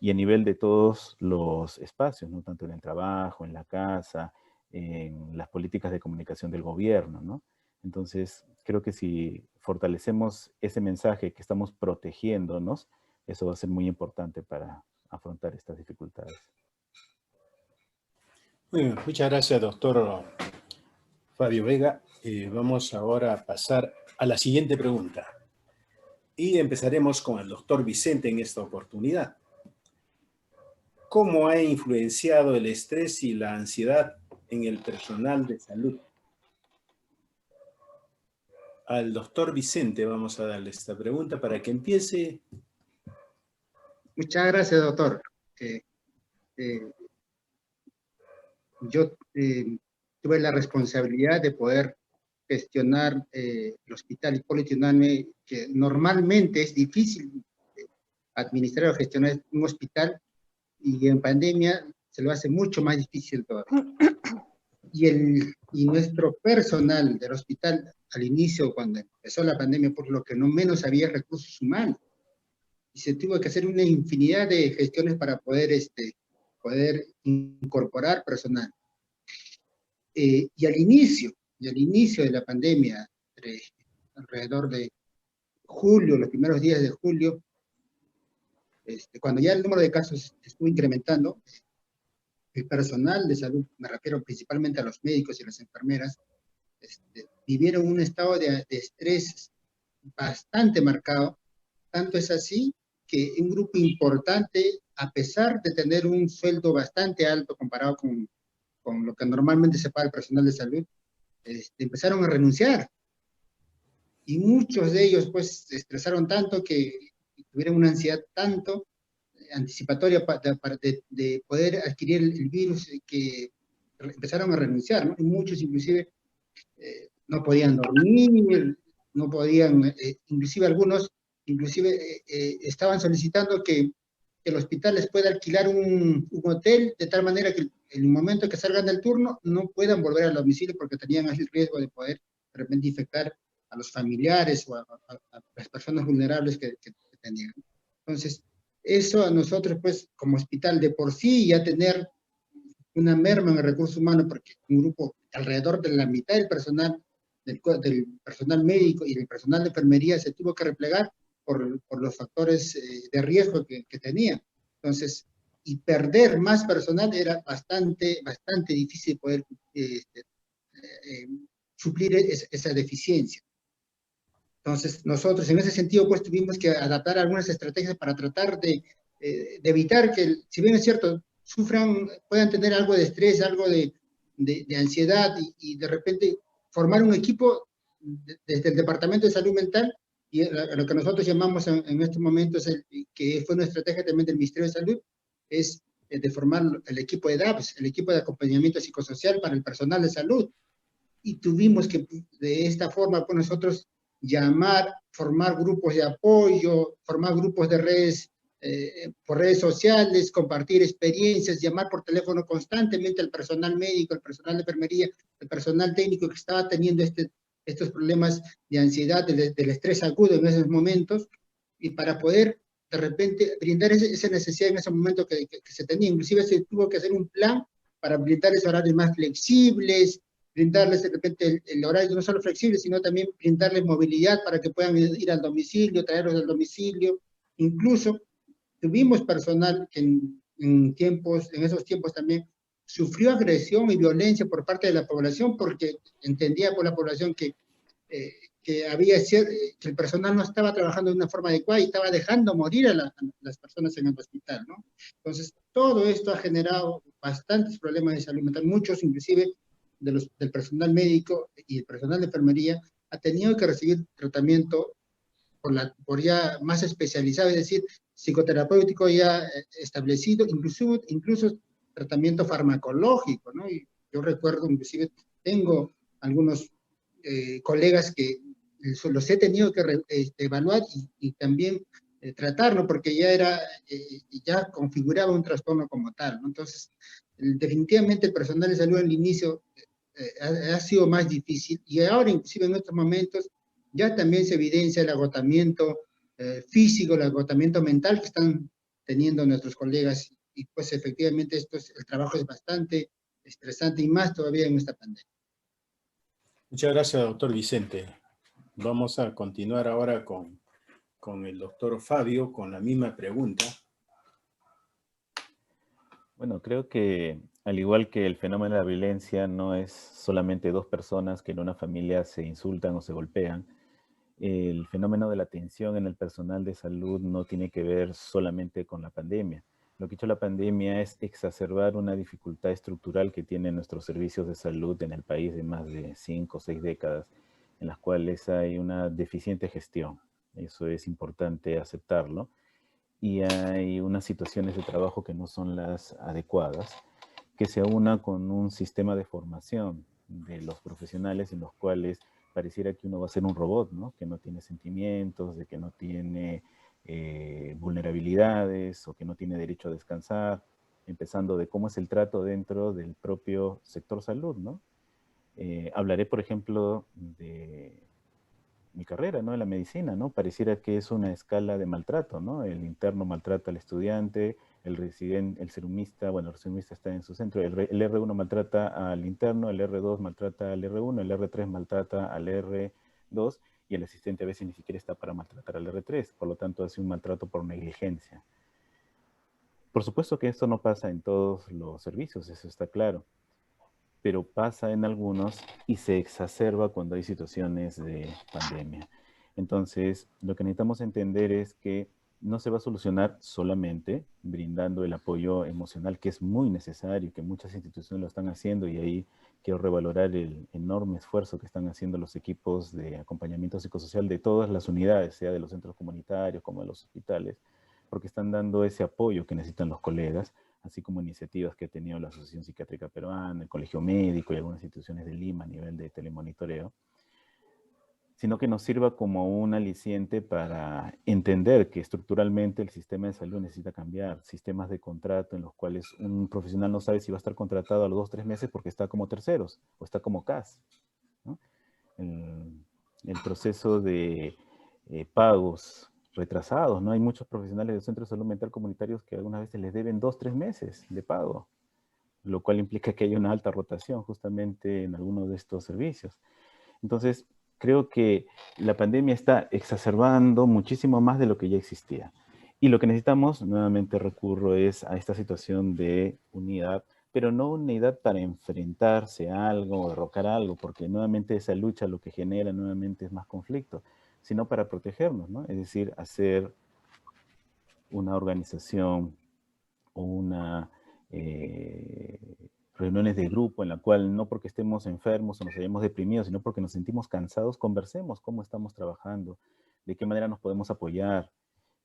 Y a nivel de todos los espacios, ¿no? Tanto en el trabajo, en la casa, en las políticas de comunicación del gobierno, ¿no? Entonces, creo que si fortalecemos ese mensaje que estamos protegiéndonos, eso va a ser muy importante para afrontar estas dificultades. Muy bien, muchas gracias, doctor Fabio Vega. Vamos ahora a pasar a la siguiente pregunta. Y empezaremos con el doctor Vicente en esta oportunidad. ¿Cómo ha influenciado el estrés y la ansiedad en el personal de salud? Al doctor Vicente vamos a darle esta pregunta para que empiece. Muchas gracias, doctor. Yo tuve la responsabilidad de poder gestionar el Hospital Hipólito Unanue, que normalmente es difícil administrar o gestionar un hospital, y en pandemia se lo hace mucho más difícil todavía. Y nuestro personal del hospital, al inicio, cuando empezó la pandemia, por lo que no menos había recursos humanos. y se tuvo que hacer una infinidad de gestiones para poder, poder incorporar personal. Y al inicio de la pandemia, alrededor de julio, los primeros días de julio, cuando ya el número de casos estuvo incrementando, el personal de salud, me refiero principalmente a los médicos y las enfermeras, vivieron un estado de estrés bastante marcado. Tanto es así que un grupo importante, a pesar de tener un sueldo bastante alto comparado con lo que normalmente se paga el personal de salud, empezaron a renunciar. Y muchos de ellos pues se estresaron tanto que tuvieron una ansiedad tanto anticipatoria de poder adquirir el virus que empezaron a renunciar, ¿no? Y muchos inclusive no podían dormir, no podían, inclusive algunos, estaban solicitando que el hospital les pueda alquilar un hotel de tal manera que en el momento que salgan del turno no puedan volver al domicilio porque tenían el riesgo de poder de repente infectar a los familiares o a las personas vulnerables que tenían. Entonces, eso a nosotros, pues, como hospital de por sí, ya tener una merma en el recurso humano, porque un grupo alrededor de la mitad del personal, del personal médico y del personal de enfermería se tuvo que replegar por los factores de riesgo que tenía. Entonces, y perder más personal era bastante difícil poder suplir esa deficiencia. Entonces, nosotros en ese sentido, pues tuvimos que adaptar algunas estrategias para tratar de evitar que, si bien es cierto, puedan tener algo de estrés, algo de ansiedad y de repente formar un equipo desde el Departamento de Salud Mental y lo que nosotros llamamos en estos momentos, que fue una estrategia también del Ministerio de Salud, es de formar el equipo de DAPS, el equipo de acompañamiento psicosocial para el personal de salud. Y tuvimos que, de esta forma, pues nosotros formar grupos de apoyo, formar grupos de redes, por redes sociales, compartir experiencias, llamar por teléfono constantemente al personal médico, al personal de enfermería, al personal técnico que estaba teniendo estos problemas de ansiedad, del estrés agudo en esos momentos, y para poder de repente brindar esa necesidad en ese momento que se tenía. Inclusive se tuvo que hacer un plan para brindarles horarios más flexibles, brindarles de repente el horario no solo flexible, sino también brindarles movilidad para que puedan ir al domicilio, traerlos al domicilio. Incluso tuvimos personal que en esos tiempos también sufrió agresión y violencia por parte de la población porque entendía por la población que el personal no estaba trabajando de una forma adecuada y estaba dejando morir a las personas en el hospital, ¿no? Entonces, todo esto ha generado bastantes problemas de salud mental, muchos inclusive del personal médico y el personal de enfermería ha tenido que recibir tratamiento por ya más especializado, es decir, psicoterapéutico ya establecido, incluso tratamiento farmacológico, ¿no? Y yo recuerdo, inclusive, tengo algunos colegas que los he tenido que evaluar y también tratarlo, porque ya configuraba un trastorno como tal, ¿no? Entonces, definitivamente el personal de salud al inicio ha sido más difícil, y ahora inclusive en estos momentos ya también se evidencia el agotamiento físico, el agotamiento mental que están teniendo nuestros colegas, y pues efectivamente el trabajo es bastante estresante y más todavía en esta pandemia. Muchas gracias, doctor Vicente. Vamos a continuar ahora con el doctor Fabio con la misma pregunta. Bueno, creo que al igual que el fenómeno de la violencia no es solamente dos personas que en una familia se insultan o se golpean, el fenómeno de la tensión en el personal de salud no tiene que ver solamente con la pandemia. Lo que ha hecho la pandemia es exacerbar una dificultad estructural que tienen nuestros servicios de salud en el país de más de 5 o 6 décadas, en las cuales hay una deficiente gestión. Eso es importante aceptarlo. Y hay unas situaciones de trabajo que no son las adecuadas, que se una con un sistema de formación de los profesionales en los cuales pareciera que uno va a ser un robot, ¿no? Que no tiene sentimientos, de que no tiene vulnerabilidades o que no tiene derecho a descansar, empezando de cómo es el trato dentro del propio sector salud, ¿no? Hablaré, por ejemplo, de mi carrera, ¿no? En la medicina, ¿no? Pareciera que es una escala de maltrato, ¿no? El interno maltrata al estudiante, el residente, el serumista, bueno, el serumista está en su centro, el R1 maltrata al interno, el R2 maltrata al R1, el R3 maltrata al R2, y el asistente a veces ni siquiera está para maltratar al R3, por lo tanto hace un maltrato por negligencia. Por supuesto que esto no pasa en todos los servicios, eso está claro, pero pasa en algunos y se exacerba cuando hay situaciones de pandemia. Entonces, lo que necesitamos entender es que no se va a solucionar solamente brindando el apoyo emocional, que es muy necesario, que muchas instituciones lo están haciendo, y ahí quiero revalorar el enorme esfuerzo que están haciendo los equipos de acompañamiento psicosocial de todas las unidades, sea de los centros comunitarios como de los hospitales, porque están dando ese apoyo que necesitan los colegas, así como iniciativas que ha tenido la Asociación Psiquiátrica Peruana, el Colegio Médico y algunas instituciones de Lima a nivel de telemonitoreo, sino que nos sirva como un aliciente para entender que estructuralmente el sistema de salud necesita cambiar, sistemas de contrato en los cuales un profesional no sabe si va a estar contratado a los 2 o 3 meses porque está como terceros o está como CAS, ¿no? El proceso de pagos retrasados, ¿no? Hay muchos profesionales de centros de salud mental comunitarios que algunas veces les deben 2 o 3 meses de pago, lo cual implica que hay una alta rotación justamente en algunos de estos servicios. Entonces, creo que la pandemia está exacerbando muchísimo más de lo que ya existía. Y lo que necesitamos, nuevamente recurro, es a esta situación de unidad, pero no unidad para enfrentarse a algo o derrocar algo, porque nuevamente esa lucha lo que genera nuevamente es más conflicto, sino para protegernos, ¿no? Es decir, hacer una organización o una reuniones de grupo en la cual no porque estemos enfermos o nos hayamos deprimido, sino porque nos sentimos cansados, conversemos cómo estamos trabajando, de qué manera nos podemos apoyar.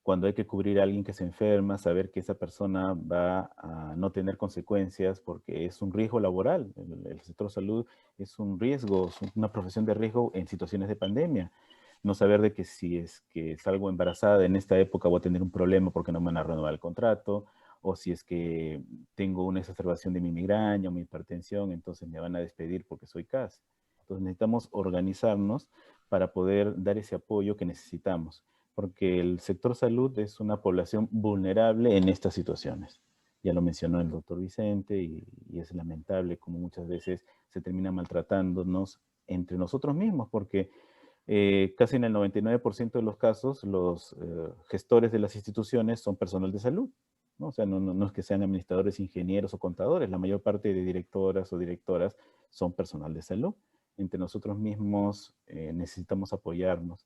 Cuando hay que cubrir a alguien que se enferma, saber que esa persona va a no tener consecuencias porque es un riesgo laboral. El sector salud es un riesgo, es una profesión de riesgo en situaciones de pandemia. No saber de que si es que salgo embarazada en esta época voy a tener un problema porque no me van a renovar el contrato, o si es que tengo una exacerbación de mi migraña o mi hipertensión, entonces me van a despedir porque soy CAS. Entonces necesitamos organizarnos para poder dar ese apoyo que necesitamos, porque el sector salud es una población vulnerable en estas situaciones. Ya lo mencionó el doctor Vicente y es lamentable como muchas veces se termina maltratándonos entre nosotros mismos, porque casi en el 99% de los casos los gestores de las instituciones son personal de salud, ¿no? O sea, no es que sean administradores, ingenieros o contadores, la mayor parte de directoras o directoras son personal de salud. Entre nosotros mismos necesitamos apoyarnos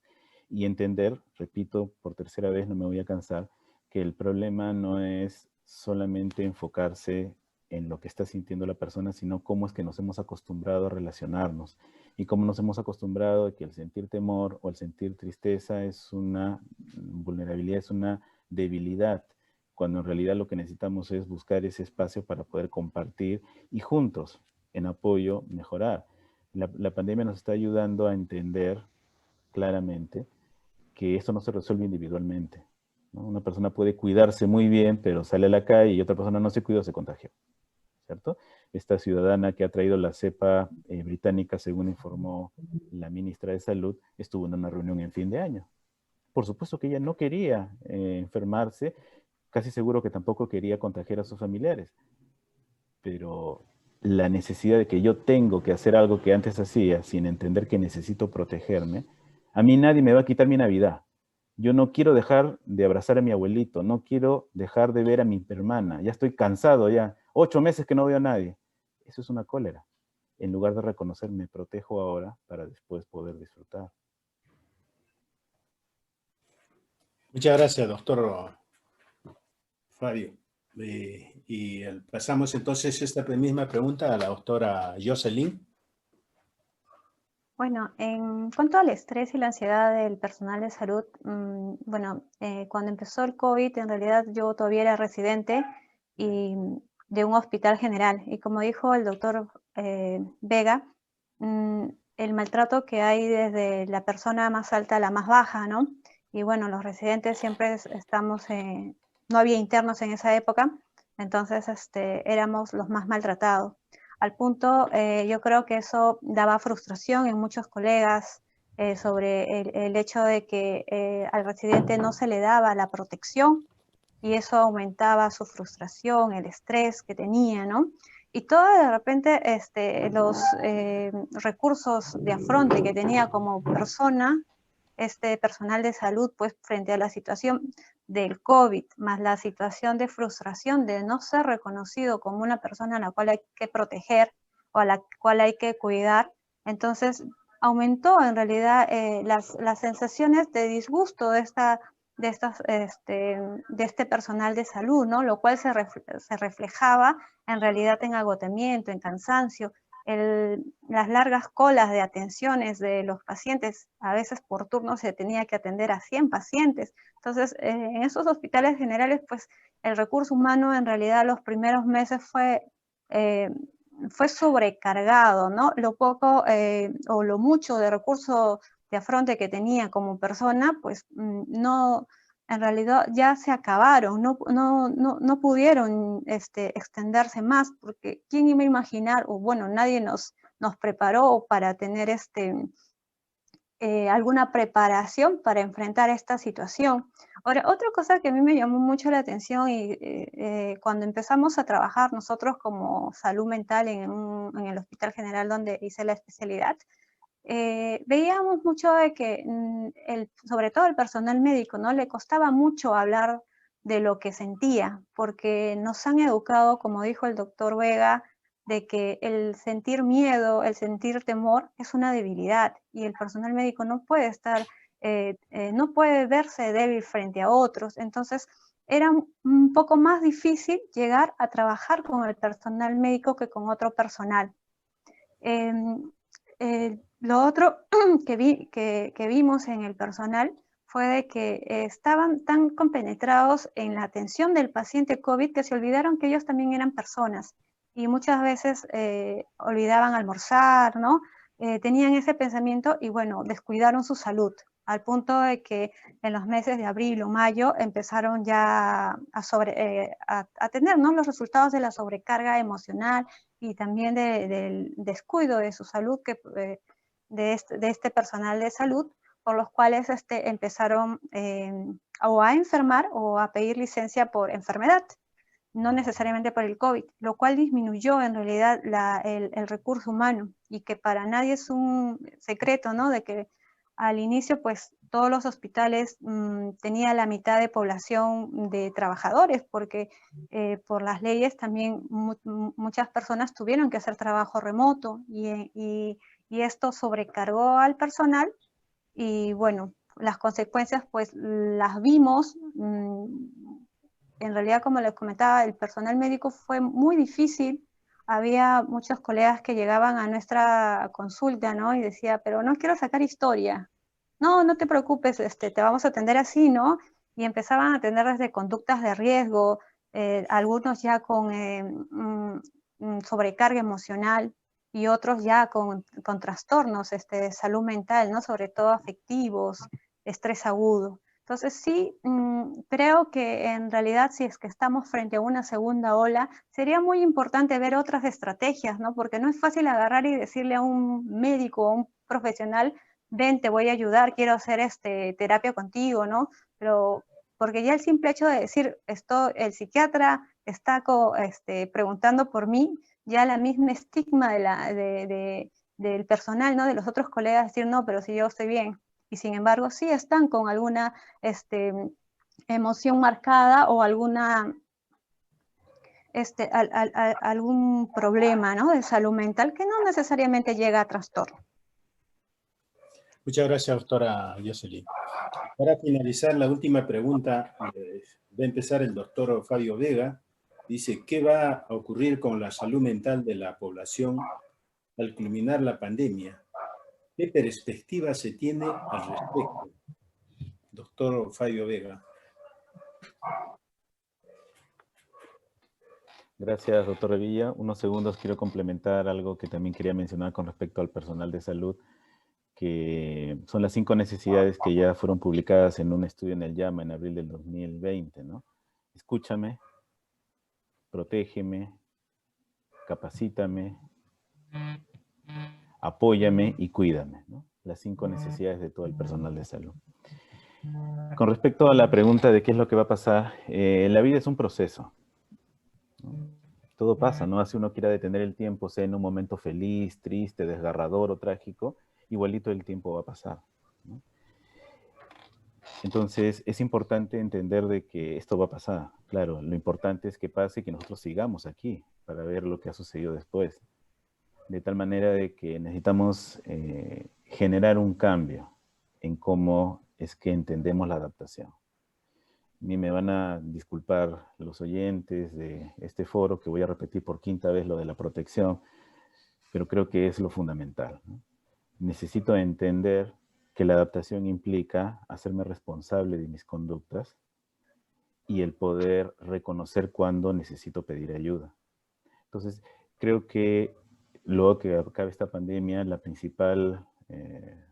y entender, repito, por tercera vez, no me voy a cansar, que el problema no es solamente enfocarse en lo que está sintiendo la persona, sino cómo es que nos hemos acostumbrado a relacionarnos y cómo nos hemos acostumbrado a que el sentir temor o el sentir tristeza es una vulnerabilidad, es una debilidad, cuando en realidad lo que necesitamos es buscar ese espacio para poder compartir y juntos, en apoyo, mejorar. La pandemia nos está ayudando a entender claramente que esto no se resuelve individualmente, ¿no? Una persona puede cuidarse muy bien, pero sale a la calle y otra persona no se cuidó, se contagió, ¿cierto? Esta ciudadana que ha traído la cepa británica, según informó la ministra de Salud, estuvo en una reunión en fin de año. Por supuesto que ella no quería enfermarse, casi seguro que tampoco quería contagiar a sus familiares, pero la necesidad de que yo tengo que hacer algo que antes hacía sin entender que necesito protegerme, a mí nadie me va a quitar mi Navidad. Yo no quiero dejar de abrazar a mi abuelito, no quiero dejar de ver a mi hermana, ya estoy cansado ya, 8 meses que no veo a nadie. Eso es una cólera. En lugar de reconocer, me protejo ahora para después poder disfrutar. Muchas gracias, doctor Fabio. Y pasamos entonces esta misma pregunta a la doctora Jocelyn. Bueno, en cuanto al estrés y la ansiedad del personal de salud, bueno, cuando empezó el COVID, en realidad yo todavía era residente de un hospital general. Y como dijo el doctor Vega, el maltrato que hay desde la persona más alta a la más baja, ¿no? Y bueno, los residentes siempre estamos, no había internos en esa época, entonces éramos los más maltratados. Al punto, yo creo que eso daba frustración en muchos colegas, sobre el hecho de que al residente no se le daba la protección y eso aumentaba su frustración, el estrés que tenía, ¿no? Y todo de repente los recursos de afronte que tenía como persona, personal de salud, pues frente a la situación del COVID, más la situación de frustración de no ser reconocido como una persona a la cual hay que proteger o a la cual hay que cuidar, entonces aumentó en realidad las sensaciones de disgusto de este personal de salud, ¿no? Lo cual se reflejaba en realidad en agotamiento, en cansancio, las largas colas de atenciones de los pacientes, a veces por turno se tenía que atender a 100 pacientes. Entonces, en esos hospitales generales, pues el recurso humano en realidad los primeros meses fue sobrecargado, ¿no? Lo poco o lo mucho de recursos de afronte que tenía como persona, pues no, en realidad ya se acabaron, no pudieron extenderse más, porque ¿quién iba a imaginar? O bueno, nadie nos preparó para tener alguna preparación para enfrentar esta situación. Ahora, otra cosa que a mí me llamó mucho la atención y cuando empezamos a trabajar nosotros como salud mental en el Hospital General donde hice la especialidad, veíamos mucho de que sobre todo el personal médico, ¿no? Le costaba mucho hablar de lo que sentía, porque nos han educado, como dijo el doctor Vega, de que el sentir miedo, el sentir temor es una debilidad y el personal médico no puede estar, no puede verse débil frente a otros. Entonces, era un poco más difícil llegar a trabajar con el personal médico que con otro personal. Lo otro que vimos en el personal fue de que estaban tan compenetrados en la atención del paciente COVID que se olvidaron que ellos también eran personas y muchas veces olvidaban almorzar, ¿no? Tenían ese pensamiento y bueno, descuidaron su salud, al punto de que en los meses de abril o mayo empezaron ya a tener, ¿no?, los resultados de la sobrecarga emocional y también del descuido de su salud de este personal de salud, por los cuales empezaron o a enfermar o a pedir licencia por enfermedad, no necesariamente por el COVID, lo cual disminuyó en realidad el recurso humano y que para nadie es un secreto, ¿no?, de que al inicio pues todos los hospitales tenía la mitad de población de trabajadores porque por las leyes también muchas personas tuvieron que hacer trabajo remoto y esto sobrecargó al personal y bueno, las consecuencias pues las vimos. En realidad, como les comentaba, el personal médico fue muy difícil. Había muchos colegas que llegaban a nuestra consulta, ¿no? Y decía, pero no quiero sacar historia. No, no te preocupes, te vamos a atender así, ¿no? Y empezaban a atender desde conductas de riesgo, algunos ya con sobrecarga emocional y otros ya con trastornos de salud mental, ¿no? Sobre todo afectivos, estrés agudo. Entonces sí, creo que en realidad si es que estamos frente a una segunda ola, sería muy importante ver otras estrategias, ¿no? Porque no es fácil agarrar y decirle a un médico o a un profesional, ven, te voy a ayudar, quiero hacer terapia contigo, ¿no? Pero porque ya el simple hecho de decir, el psiquiatra está preguntando por mí, ya la misma estigma del personal, ¿no? De los otros colegas, decir, no, pero si yo estoy bien. Y sin embargo sí están con alguna emoción marcada o alguna algún problema, ¿no?, de salud mental que no necesariamente llega a trastorno. Muchas gracias, doctora Jocelyn. Para finalizar, la última pregunta va a empezar el doctor Fabio Vega. Dice, ¿qué va a ocurrir con la salud mental de la población al culminar la pandemia? ¿Qué perspectiva se tiene al respecto? Doctor Fabio Vega. Gracias, doctor Revilla. Unos segundos quiero complementar algo que también quería mencionar con respecto al personal de salud, que son las 5 necesidades que ya fueron publicadas en un estudio en el JAMA en abril del 2020, ¿no? Escúchame, protégeme, capacítame, apóyame y cuídame, ¿no? las 5 necesidades de todo el personal de salud. Con respecto a la pregunta de qué es lo que va a pasar, la vida es un proceso, ¿no? Todo pasa, ¿no? Así uno quiera detener el tiempo, sea en un momento feliz, triste, desgarrador o trágico, igualito el tiempo va a pasar, ¿no? Entonces, es importante entender de que esto va a pasar. Claro, lo importante es que pase y que nosotros sigamos aquí para ver lo que ha sucedido después. De tal manera de que necesitamos generar un cambio en cómo es que entendemos la adaptación. A mí me van a disculpar los oyentes de este foro, que voy a repetir por 5ª vez lo de la protección, pero creo que es lo fundamental, ¿no? Necesito entender que la adaptación implica hacerme responsable de mis conductas y el poder reconocer cuándo necesito pedir ayuda. Entonces, creo que luego que acabe esta pandemia, la principal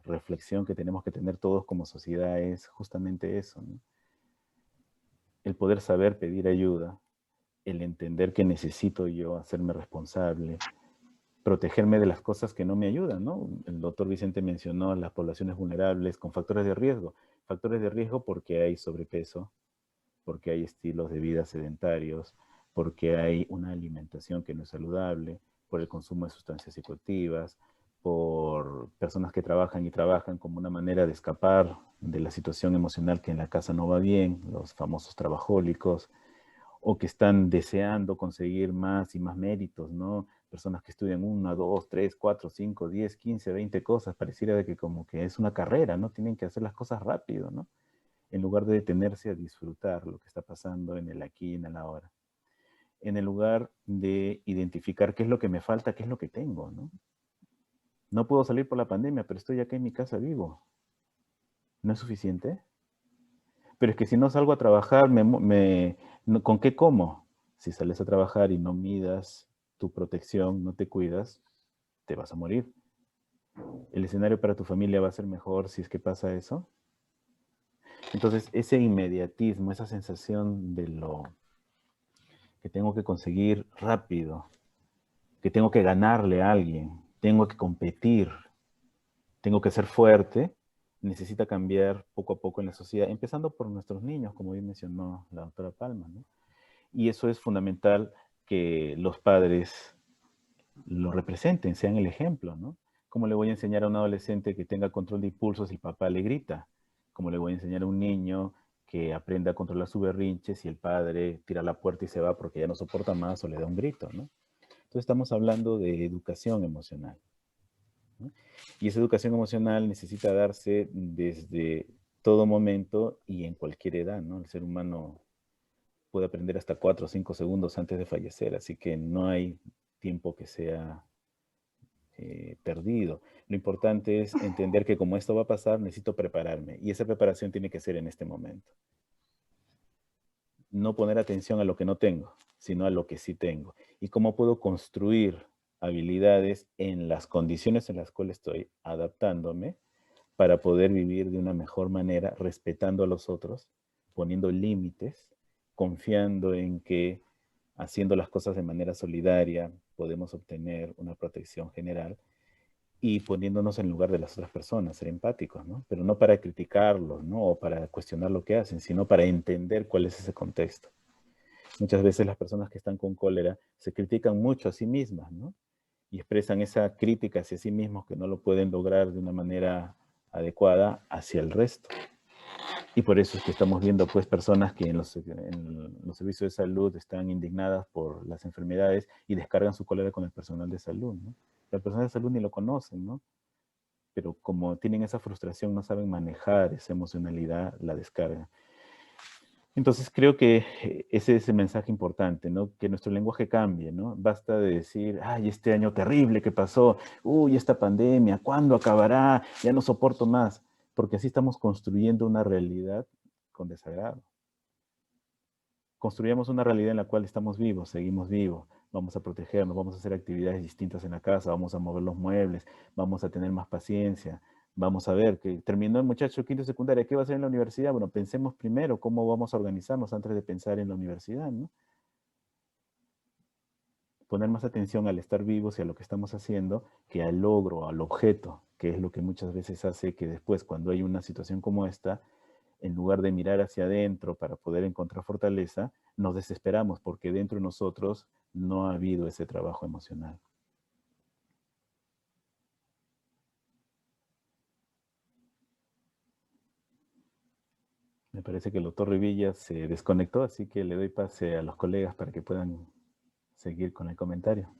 reflexión que tenemos que tener todos como sociedad es justamente eso, ¿no? El poder saber pedir ayuda, el entender que necesito yo hacerme responsable, protegerme de las cosas que no me ayudan, ¿no? El doctor Vicente mencionó las poblaciones vulnerables con factores de riesgo. Factores de riesgo porque hay sobrepeso, porque hay estilos de vida sedentarios, porque hay una alimentación que no es saludable, por el consumo de sustancias psicoactivas, por personas que trabajan como una manera de escapar de la situación emocional que en la casa no va bien, los famosos trabajólicos, o que están deseando conseguir más y más méritos, ¿no? Personas que estudian 1, 2, 3, 4, 5, 10, 15, 20 cosas, pareciera de que como que es una carrera, ¿no? Tienen que hacer las cosas rápido, ¿no? En lugar de detenerse a disfrutar lo que está pasando en el aquí y en el ahora. En el lugar de identificar qué es lo que me falta, qué es lo que tengo, ¿no? No puedo salir por la pandemia, pero estoy acá en mi casa vivo. ¿No es suficiente? Pero es que si no salgo a trabajar, ¿con qué como? Si sales a trabajar y no midas tu protección, no te cuidas, te vas a morir. ¿El escenario para tu familia va a ser mejor si es que pasa eso? Entonces, ese inmediatismo, esa sensación de lo que tengo que conseguir rápido, que tengo que ganarle a alguien, tengo que competir, tengo que ser fuerte, necesita cambiar poco a poco en la sociedad, empezando por nuestros niños, como bien mencionó la doctora Palma, ¿no? Y eso es fundamental que los padres lo representen, sean el ejemplo, ¿no? ¿Cómo le voy a enseñar a un adolescente que tenga control de impulsos si el papá le grita? ¿Cómo le voy a enseñar a un niño que aprenda a controlar su berrinche si el padre tira la puerta y se va porque ya no soporta más o le da un grito, ¿no? Entonces estamos hablando de educación emocional, ¿no? Y esa educación emocional necesita darse desde todo momento y en cualquier edad, ¿no? El ser humano puede aprender hasta 4 o 5 segundos antes de fallecer, así que no hay tiempo que sea perdido. Lo importante es entender que como esto va a pasar, necesito prepararme. Y esa preparación tiene que ser en este momento. No poner atención a lo que no tengo, sino a lo que sí tengo. Y cómo puedo construir habilidades en las condiciones en las cuales estoy adaptándome para poder vivir de una mejor manera, respetando a los otros, poniendo límites, confiando en que haciendo las cosas de manera solidaria podemos obtener una protección general y poniéndonos en lugar de las otras personas, ser empáticos, ¿no? Pero no para criticarlos, ¿no? O para cuestionar lo que hacen, sino para entender cuál es ese contexto. Muchas veces las personas que están con cólera se critican mucho a sí mismas, ¿no? Y expresan esa crítica hacia sí mismos que no lo pueden lograr de una manera adecuada hacia el resto. Y por eso es que estamos viendo pues personas que en los servicios de salud están indignadas por las enfermedades y descargan su cólera con el personal de salud, ¿no? El personal de salud ni lo conocen, ¿no? Pero como tienen esa frustración, no saben manejar esa emocionalidad, la descargan. Entonces creo que ese es el mensaje importante, ¿no? Que nuestro lenguaje cambie, ¿no? Basta de decir, ay, este año terrible que pasó, uy, esta pandemia, ¿cuándo acabará? Ya no soporto más. Porque así estamos construyendo una realidad con desagrado. Construyamos una realidad en la cual estamos vivos, seguimos vivos, vamos a protegernos, vamos a hacer actividades distintas en la casa, vamos a mover los muebles, vamos a tener más paciencia, vamos a ver que terminó el muchacho quinto secundaria, ¿qué va a hacer en la universidad? Bueno, pensemos primero cómo vamos a organizarnos antes de pensar en la universidad, ¿no? Poner más atención al estar vivos y a lo que estamos haciendo que al logro, al objeto, que es lo que muchas veces hace que después, cuando hay una situación como esta, en lugar de mirar hacia adentro para poder encontrar fortaleza, nos desesperamos porque dentro de nosotros no ha habido ese trabajo emocional. Me parece que el doctor Revilla se desconectó, así que le doy pase a los colegas para que puedan seguir con el comentario.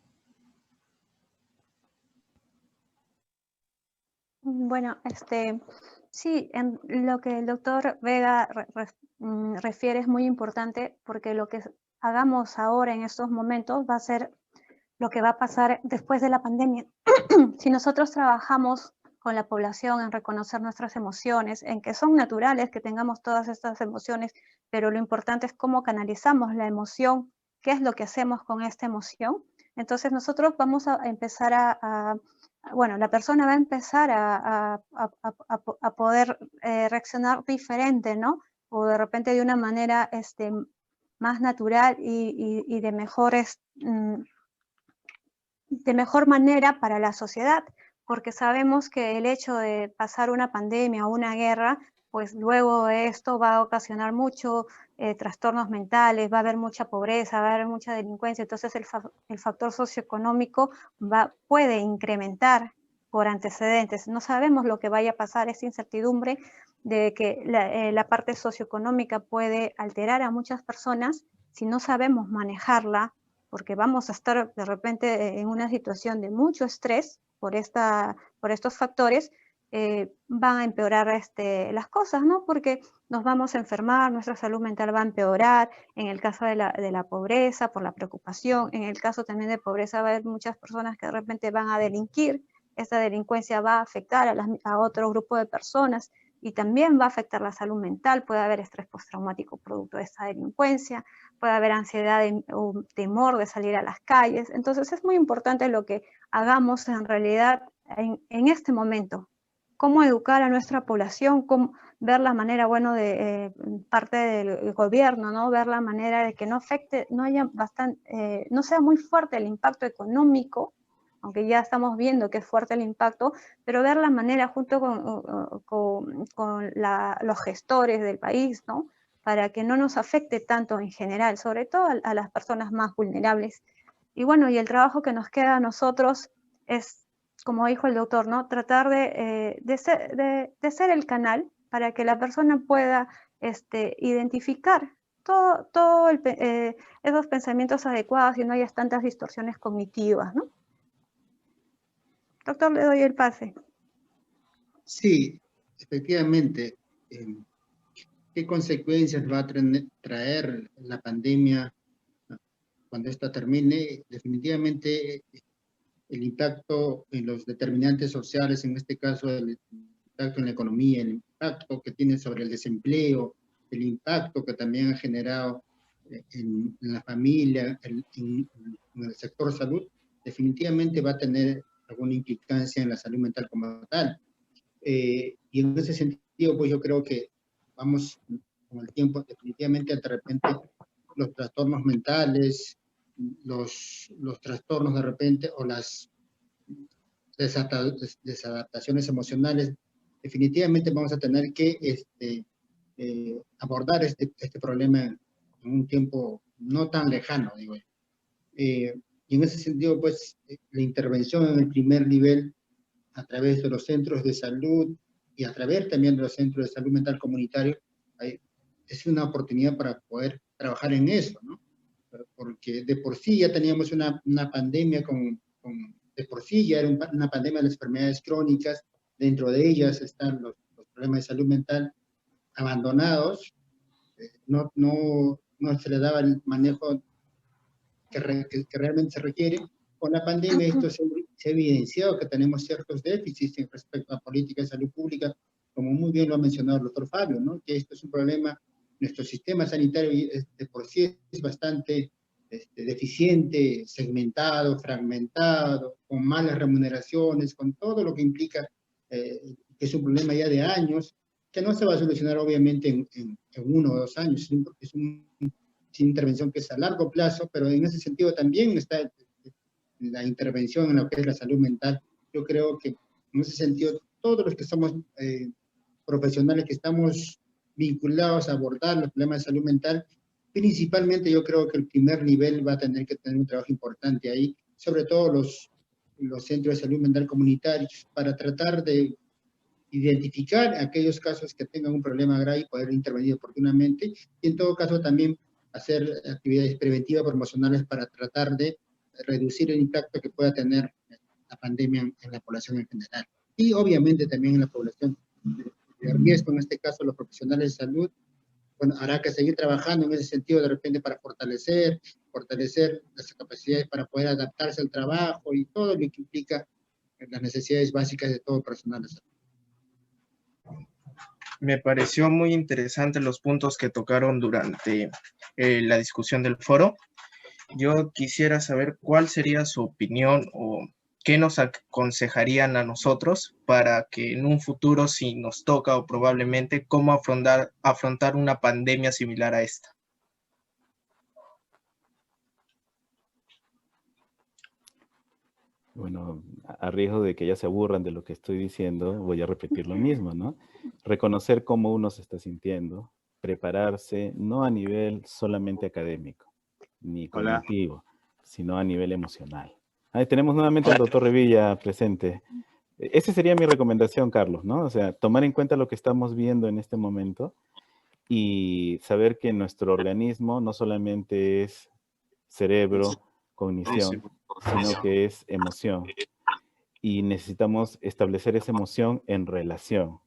Bueno, sí, en lo que el doctor Vega refiere es muy importante, porque lo que hagamos ahora en estos momentos va a ser lo que va a pasar después de la pandemia. Si nosotros trabajamos con la población en reconocer nuestras emociones, en que son naturales que tengamos todas estas emociones, pero lo importante es cómo canalizamos la emoción, qué es lo que hacemos con esta emoción. Entonces nosotros vamos a empezar bueno, la persona va a empezar a poder reaccionar diferente, ¿no? O de repente de una manera más natural y de mejor manera para la sociedad, porque sabemos que el hecho de pasar una pandemia o una guerra, pues luego esto va a ocasionar mucho trastornos mentales, va a haber mucha pobreza, va a haber mucha delincuencia, entonces el factor socioeconómico puede incrementar por antecedentes. No sabemos lo que vaya a pasar, esa incertidumbre de que la parte socioeconómica puede alterar a muchas personas si no sabemos manejarla, porque vamos a estar de repente en una situación de mucho estrés por estos factores, van a empeorar las cosas, ¿no? Porque nos vamos a enfermar, nuestra salud mental va a empeorar, en el caso de la pobreza, por la preocupación, en el caso también de pobreza va a haber muchas personas que de repente van a delinquir, esta delincuencia va a afectar a otro grupo de personas y también va a afectar la salud mental, puede haber estrés postraumático producto de esta delincuencia, puede haber ansiedad o temor de salir a las calles. Entonces es muy importante lo que hagamos en realidad en este momento. Cómo educar a nuestra población, cómo ver la manera, bueno, de parte del gobierno, ¿no? Ver la manera de que no afecte, no sea muy fuerte el impacto económico, aunque ya estamos viendo que es fuerte el impacto, pero ver la manera junto con los gestores del país, ¿no? Para que no nos afecte tanto en general, sobre todo a las personas más vulnerables. Y bueno, y el trabajo que nos queda a nosotros es, como dijo el doctor, ¿no? Tratar de ser el canal para que la persona pueda identificar todo esos pensamientos adecuados y no haya tantas distorsiones cognitivas, ¿no? Doctor, le doy el pase. Sí, efectivamente. ¿Qué consecuencias va a traer la pandemia cuando esta termine? Definitivamente el impacto en los determinantes sociales, en este caso el impacto en la economía, el impacto que tiene sobre el desempleo, el impacto que también ha generado en la familia, en el sector salud, definitivamente va a tener alguna implicancia en la salud mental como tal. Y en ese sentido, pues yo creo que vamos con el tiempo, definitivamente de repente los trastornos mentales, los trastornos de repente o las desadaptaciones emocionales, definitivamente vamos a tener que abordar este problema en un tiempo no tan lejano, digo yo. Y en ese sentido, pues, la intervención en el primer nivel a través de los centros de salud y a través también de los centros de salud mental comunitario, es una oportunidad para poder trabajar en eso, ¿no? Porque de por sí ya teníamos una pandemia de por sí ya era una pandemia de las enfermedades crónicas, dentro de ellas están los problemas de salud mental abandonados, no se le daba el manejo que realmente se requiere. Con la pandemia esto se ha evidenciado que tenemos ciertos déficits en respecto a políticas de salud pública, como muy bien lo ha mencionado el doctor Fabio, ¿no? Que esto es un problema, nuestro sistema sanitario de por sí es bastante deficiente, segmentado, fragmentado, con malas remuneraciones, con todo lo que implica, que es un problema ya de años, que no se va a solucionar obviamente en 1 o 2 años, es una intervención que es a largo plazo, pero en ese sentido también está la intervención en lo que es la salud mental. Yo creo que En ese sentido, todos los que somos profesionales que estamos vinculados a abordar los problemas de salud mental, principalmente yo creo que el primer nivel va a tener que tener un trabajo importante ahí, sobre todo los centros de salud mental comunitarios, para tratar de identificar aquellos casos que tengan un problema grave y poder intervenir oportunamente, y en todo caso también hacer actividades preventivas promocionales para tratar de reducir el impacto que pueda tener la pandemia en la población en general. Y obviamente también en la población de riesgo, en este caso los profesionales de salud. Bueno, habrá que seguir trabajando en ese sentido de repente para fortalecer las capacidades para poder adaptarse al trabajo y todo lo que implica las necesidades básicas de todo personal de salud. Me pareció muy interesante los puntos que tocaron durante la discusión del foro. Yo quisiera saber cuál sería su opinión o qué nos aconsejarían a nosotros para que en un futuro, si nos toca o probablemente, cómo afrontar una pandemia similar a esta. Bueno, a riesgo de que ya se aburran de lo que estoy diciendo, voy a repetir lo mismo, ¿no? Reconocer cómo uno se está sintiendo, prepararse, no a nivel solamente académico, ni cognitivo, sino a nivel emocional. Ahí tenemos nuevamente al doctor Revilla presente. Esa sería mi recomendación, Carlos, ¿no? O sea, tomar en cuenta lo que estamos viendo en este momento y saber que nuestro organismo no solamente es cerebro, cognición, sino que es emoción. Y necesitamos establecer esa emoción en relación.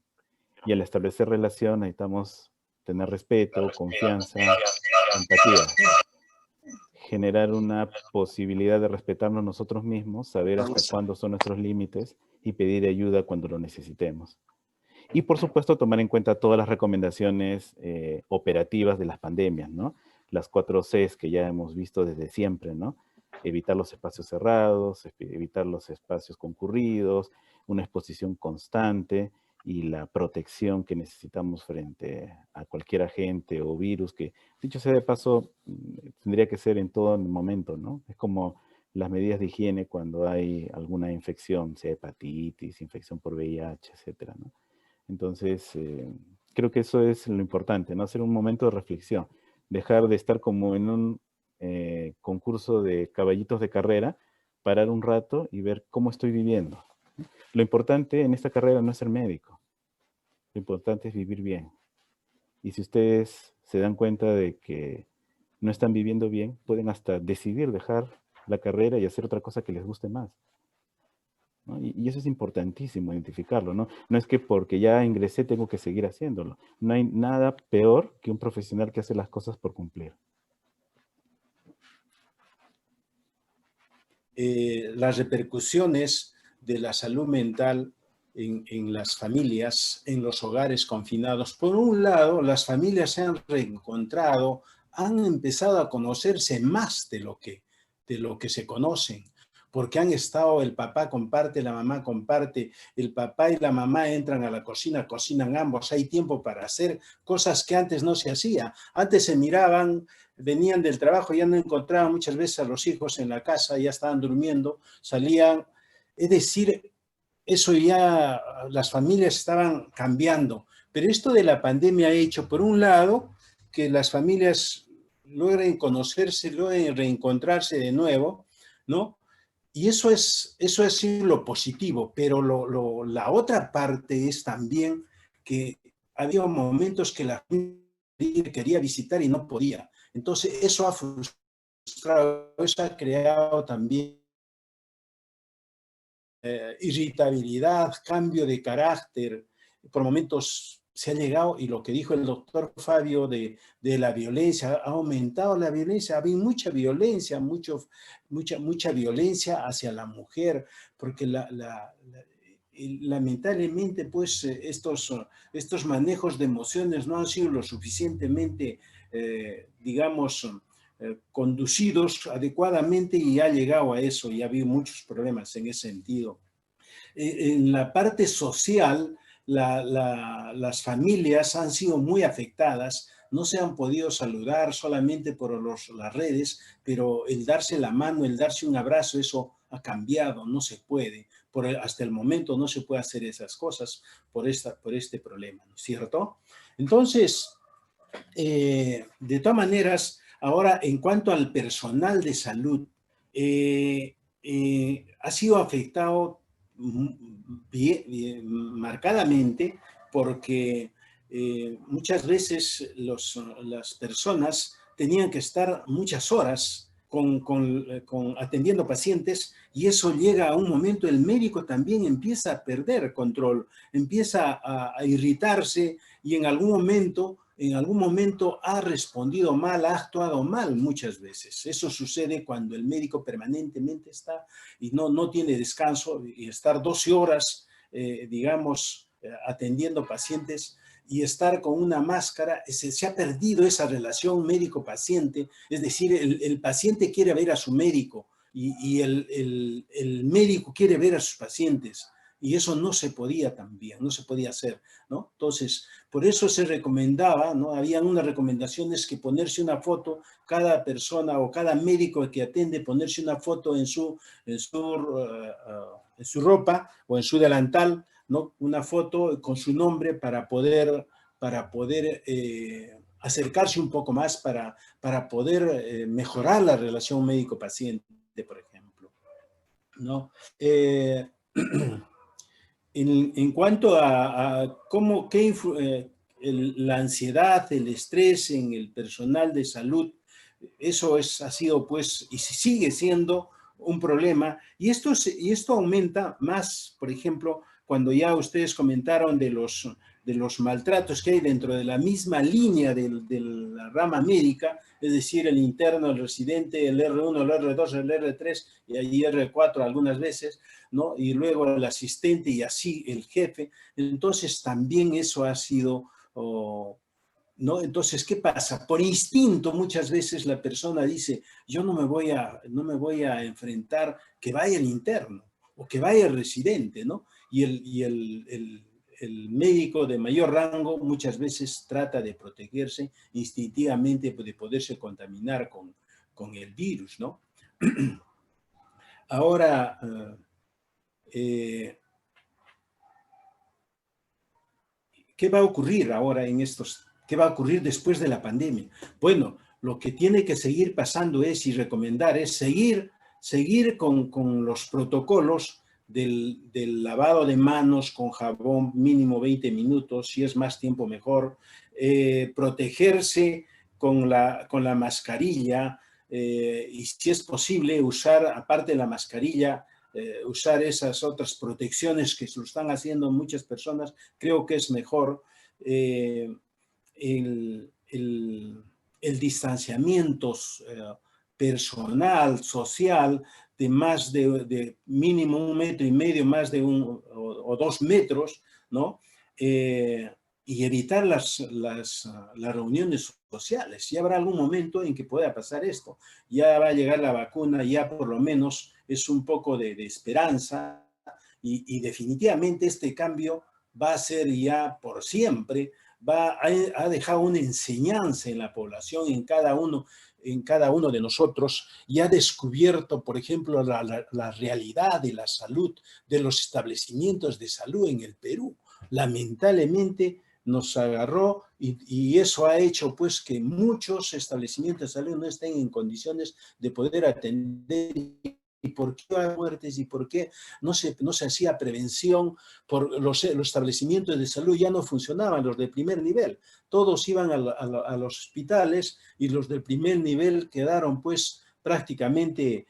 Y al establecer relación necesitamos tener respeto, confianza, empatía. Generar una posibilidad de respetarnos nosotros mismos, saber hasta cuándo son nuestros límites y pedir ayuda cuando lo necesitemos. Y por supuesto tomar en cuenta todas las recomendaciones operativas de las pandemias, ¿no? Las 4 Cs que ya hemos visto desde siempre, ¿no? Evitar los espacios cerrados, evitar los espacios concurridos, una exposición constante y la protección que necesitamos frente a cualquier agente o virus que, dicho sea de paso, tendría que ser en todo momento, ¿no? Es como las medidas de higiene cuando hay alguna infección, sea hepatitis, infección por VIH, etcétera, ¿no? Entonces, creo que eso es lo importante, ¿no? Hacer un momento de reflexión, dejar de estar como en un concurso de caballitos de carrera, parar un rato y ver cómo estoy viviendo. Lo importante en esta carrera no es ser médico, lo importante es vivir bien. Y si ustedes se dan cuenta de que no están viviendo bien, pueden hasta decidir dejar la carrera y hacer otra cosa que les guste más, ¿no? Y eso es importantísimo, identificarlo, ¿no? No es que porque ya ingresé tengo que seguir haciéndolo. No hay nada peor que un profesional que hace las cosas por cumplir. Las repercusiones de la salud mental en las familias, en los hogares confinados. Por un lado, las familias se han reencontrado, han empezado a conocerse más de lo que se conocen, porque han estado, el papá comparte, la mamá comparte, el papá y la mamá entran a la cocina, cocinan ambos, hay tiempo para hacer cosas que antes no se hacía. Antes se miraban, venían del trabajo, ya no encontraban muchas veces a los hijos en la casa, ya estaban durmiendo, salían. Es decir, eso ya, las familias estaban cambiando. Pero esto de la pandemia ha hecho, por un lado, que las familias logren conocerse, logren reencontrarse de nuevo, ¿no? Y eso es lo positivo, pero la otra parte es también que había momentos que la familia quería visitar y no podía. Entonces, eso ha frustrado, eso ha creado también irritabilidad, cambio de carácter. Por momentos se ha llegado, y lo que dijo el doctor Fabio de la violencia, ha aumentado la violencia, ha habido mucha violencia, mucha violencia hacia la mujer, porque lamentablemente pues estos manejos de emociones no han sido lo suficientemente, digamos, conducidos adecuadamente, y ha llegado a eso, y ha habido muchos problemas en ese sentido. En la parte social, las familias han sido muy afectadas, no se han podido saludar solamente por las redes, pero el darse la mano, el darse un abrazo, eso ha cambiado, no se puede. Hasta el momento no se puede hacer esas cosas por este problema, ¿no es cierto? Entonces, de todas maneras, ahora en cuanto al personal de salud, ha sido afectado marcadamente porque muchas veces las personas tenían que estar muchas horas atendiendo pacientes y eso llega a un momento, el médico también empieza a perder control, empieza a irritarse y en algún momento ha respondido mal, ha actuado mal muchas veces. Eso sucede cuando el médico permanentemente está y no tiene descanso y estar 12 horas, digamos, atendiendo pacientes y estar con una máscara, se ha perdido esa relación médico-paciente, es decir, el paciente quiere ver a su médico y el médico quiere ver a sus pacientes. Y eso no se podía también, no se podía hacer, ¿no? Entonces, por eso se recomendaba, ¿no? Habían unas recomendaciones que ponerse una foto, cada persona o cada médico que atiende, ponerse una foto en su ropa o en su delantal, ¿no? Una foto con su nombre para poder acercarse un poco más, para poder mejorar la relación médico-paciente, por ejemplo, ¿no? En cuanto a la ansiedad, el estrés en el personal de salud, eso ha sido pues y sigue siendo un problema y esto aumenta más, por ejemplo, cuando ya ustedes comentaron de los maltratos que hay dentro de la misma línea de la rama médica, es decir, el interno, el residente, el R1, el R2, el R3 y allí R4 algunas veces, ¿no? Y luego el asistente y así el jefe. Entonces también eso ha sido, ¿no? Entonces, ¿qué pasa? Por instinto muchas veces la persona dice, yo no me voy a enfrentar, que vaya el interno o que vaya el residente, ¿no? Y el médico de mayor rango muchas veces trata de protegerse instintivamente de poderse contaminar con el virus, ¿no? Ahora, ¿qué va a ocurrir ahora qué va a ocurrir después de la pandemia? Bueno, lo que tiene que seguir pasando y recomendar es seguir con los protocolos del lavado de manos con jabón mínimo 20 minutos, si es más tiempo mejor, protegerse con la mascarilla y si es posible usar, aparte de la mascarilla, usar esas otras protecciones que se lo están haciendo muchas personas, creo que es mejor. El distanciamiento personal, social, de más de mínimo 1,5 metros, más de 1 o 2 metros, ¿no? Y evitar las reuniones sociales. Ya habrá algún momento en que pueda pasar esto. Ya va a llegar la vacuna, ya por lo menos es un poco de esperanza y definitivamente este cambio va a ser ya por siempre, ha dejado una enseñanza en la población, en cada uno de nosotros, y ha descubierto, por ejemplo, la realidad de la salud, de los establecimientos de salud en el Perú. Lamentablemente nos agarró y eso ha hecho pues que muchos establecimientos de salud no estén en condiciones de poder atender. ¿Y por qué hay muertes? ¿Y por qué no se hacía prevención? Por los establecimientos de salud ya no funcionaban, los de primer nivel. Todos iban a los hospitales y los del primer nivel quedaron pues prácticamente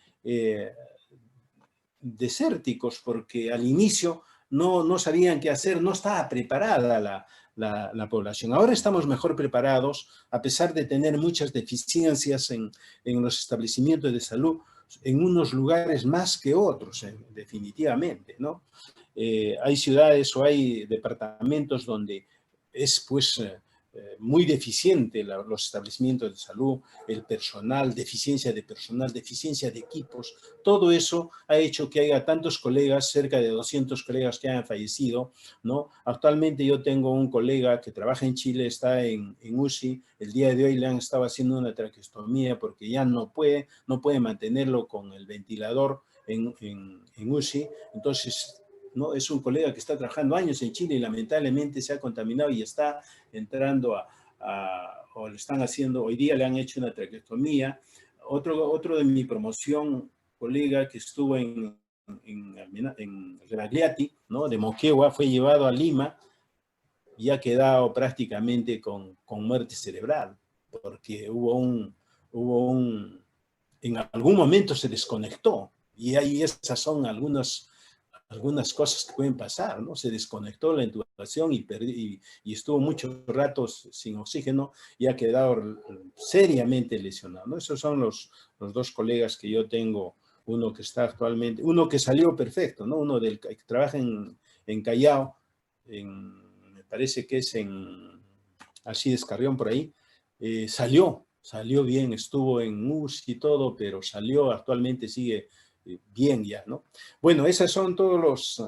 desérticos porque al inicio no sabían qué hacer, no estaba preparada la población. Ahora estamos mejor preparados, a pesar de tener muchas deficiencias en los establecimientos de salud, en unos lugares más que otros, definitivamente, ¿no? Hay ciudades o hay departamentos donde es pues muy deficiente los establecimientos de salud, el personal, deficiencia de personal, deficiencia de equipos. Todo eso ha hecho que haya tantos colegas, cerca de 200 colegas que hayan fallecido, ¿no? Actualmente yo tengo un colega que trabaja en Chile, está en UCI, el día de hoy le han estado haciendo una traqueostomía porque ya no puede mantenerlo con el ventilador en UCI. Entonces, ¿no? Es un colega que está trabajando años en Chile y lamentablemente se ha contaminado y está entrando o le están haciendo, hoy día le han hecho una traqueotomía. Otro de mi promoción, colega que estuvo en Rebagliati, ¿no? De Moquegua, fue llevado a Lima y ha quedado prácticamente con muerte cerebral, porque en algún momento se desconectó, y ahí esas son algunas cosas que pueden pasar, ¿no? Se desconectó la intubación y estuvo muchos ratos sin oxígeno y ha quedado seriamente lesionado, ¿no? Esos son los dos colegas que yo tengo, uno que está actualmente, uno que salió perfecto, ¿no? Uno que trabaja en Callao, me parece que es en Alcides Carrión por ahí, salió bien, estuvo en UCI y todo, pero salió, actualmente sigue bien ya, ¿no? Bueno, esas son todos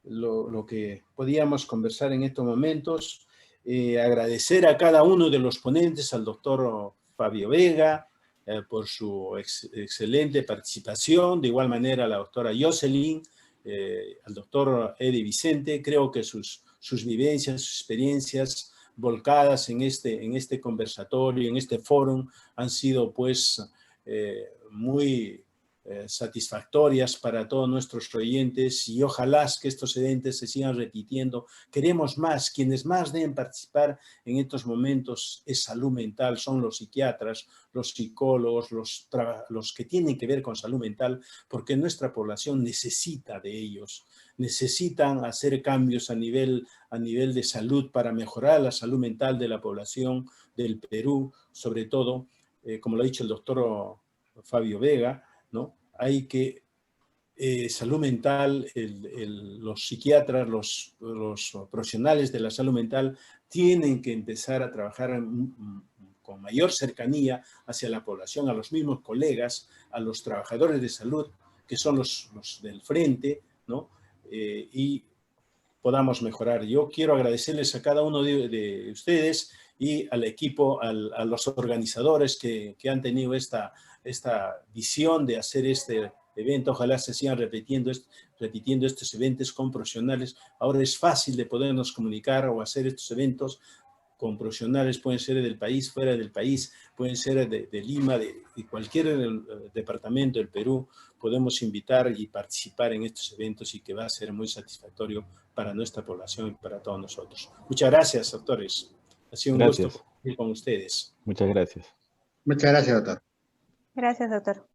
lo que podíamos conversar en estos momentos. Agradecer a cada uno de los ponentes, al doctor Fabio Vega, por su excelente participación, de igual manera a la doctora Jocelyn, al doctor Eddie Vicente. Creo que sus vivencias, sus experiencias volcadas en este conversatorio, en este foro, han sido pues muy satisfactorias para todos nuestros oyentes, y ojalá que estos eventos se sigan repitiendo. Queremos más. Quienes más deben participar en estos momentos es salud mental, son los psiquiatras, los psicólogos, los que tienen que ver con salud mental, porque nuestra población necesita de ellos. Necesitan hacer cambios a nivel de salud para mejorar la salud mental de la población del Perú, sobre todo, como lo ha dicho el doctor Fabio Vega, ¿no? Hay que, salud mental, los psiquiatras, los profesionales de la salud mental tienen que empezar a trabajar con mayor cercanía hacia la población, a los mismos colegas, a los trabajadores de salud, que son los del frente, ¿no? Y podamos mejorar. Yo quiero agradecerles a cada uno de ustedes y al equipo, a los organizadores que han tenido esta visión de hacer este evento. Ojalá se sigan repitiendo estos eventos con profesionales. Ahora es fácil de podernos comunicar o hacer estos eventos con profesionales, pueden ser del país, fuera del país, pueden ser de Lima, de cualquier departamento del Perú. Podemos invitar y participar en estos eventos, y que va a ser muy satisfactorio para nuestra población y para todos nosotros. Muchas gracias, doctores. Ha sido un gusto compartir con ustedes. Muchas gracias. Muchas gracias, doctor. Gracias, doctor.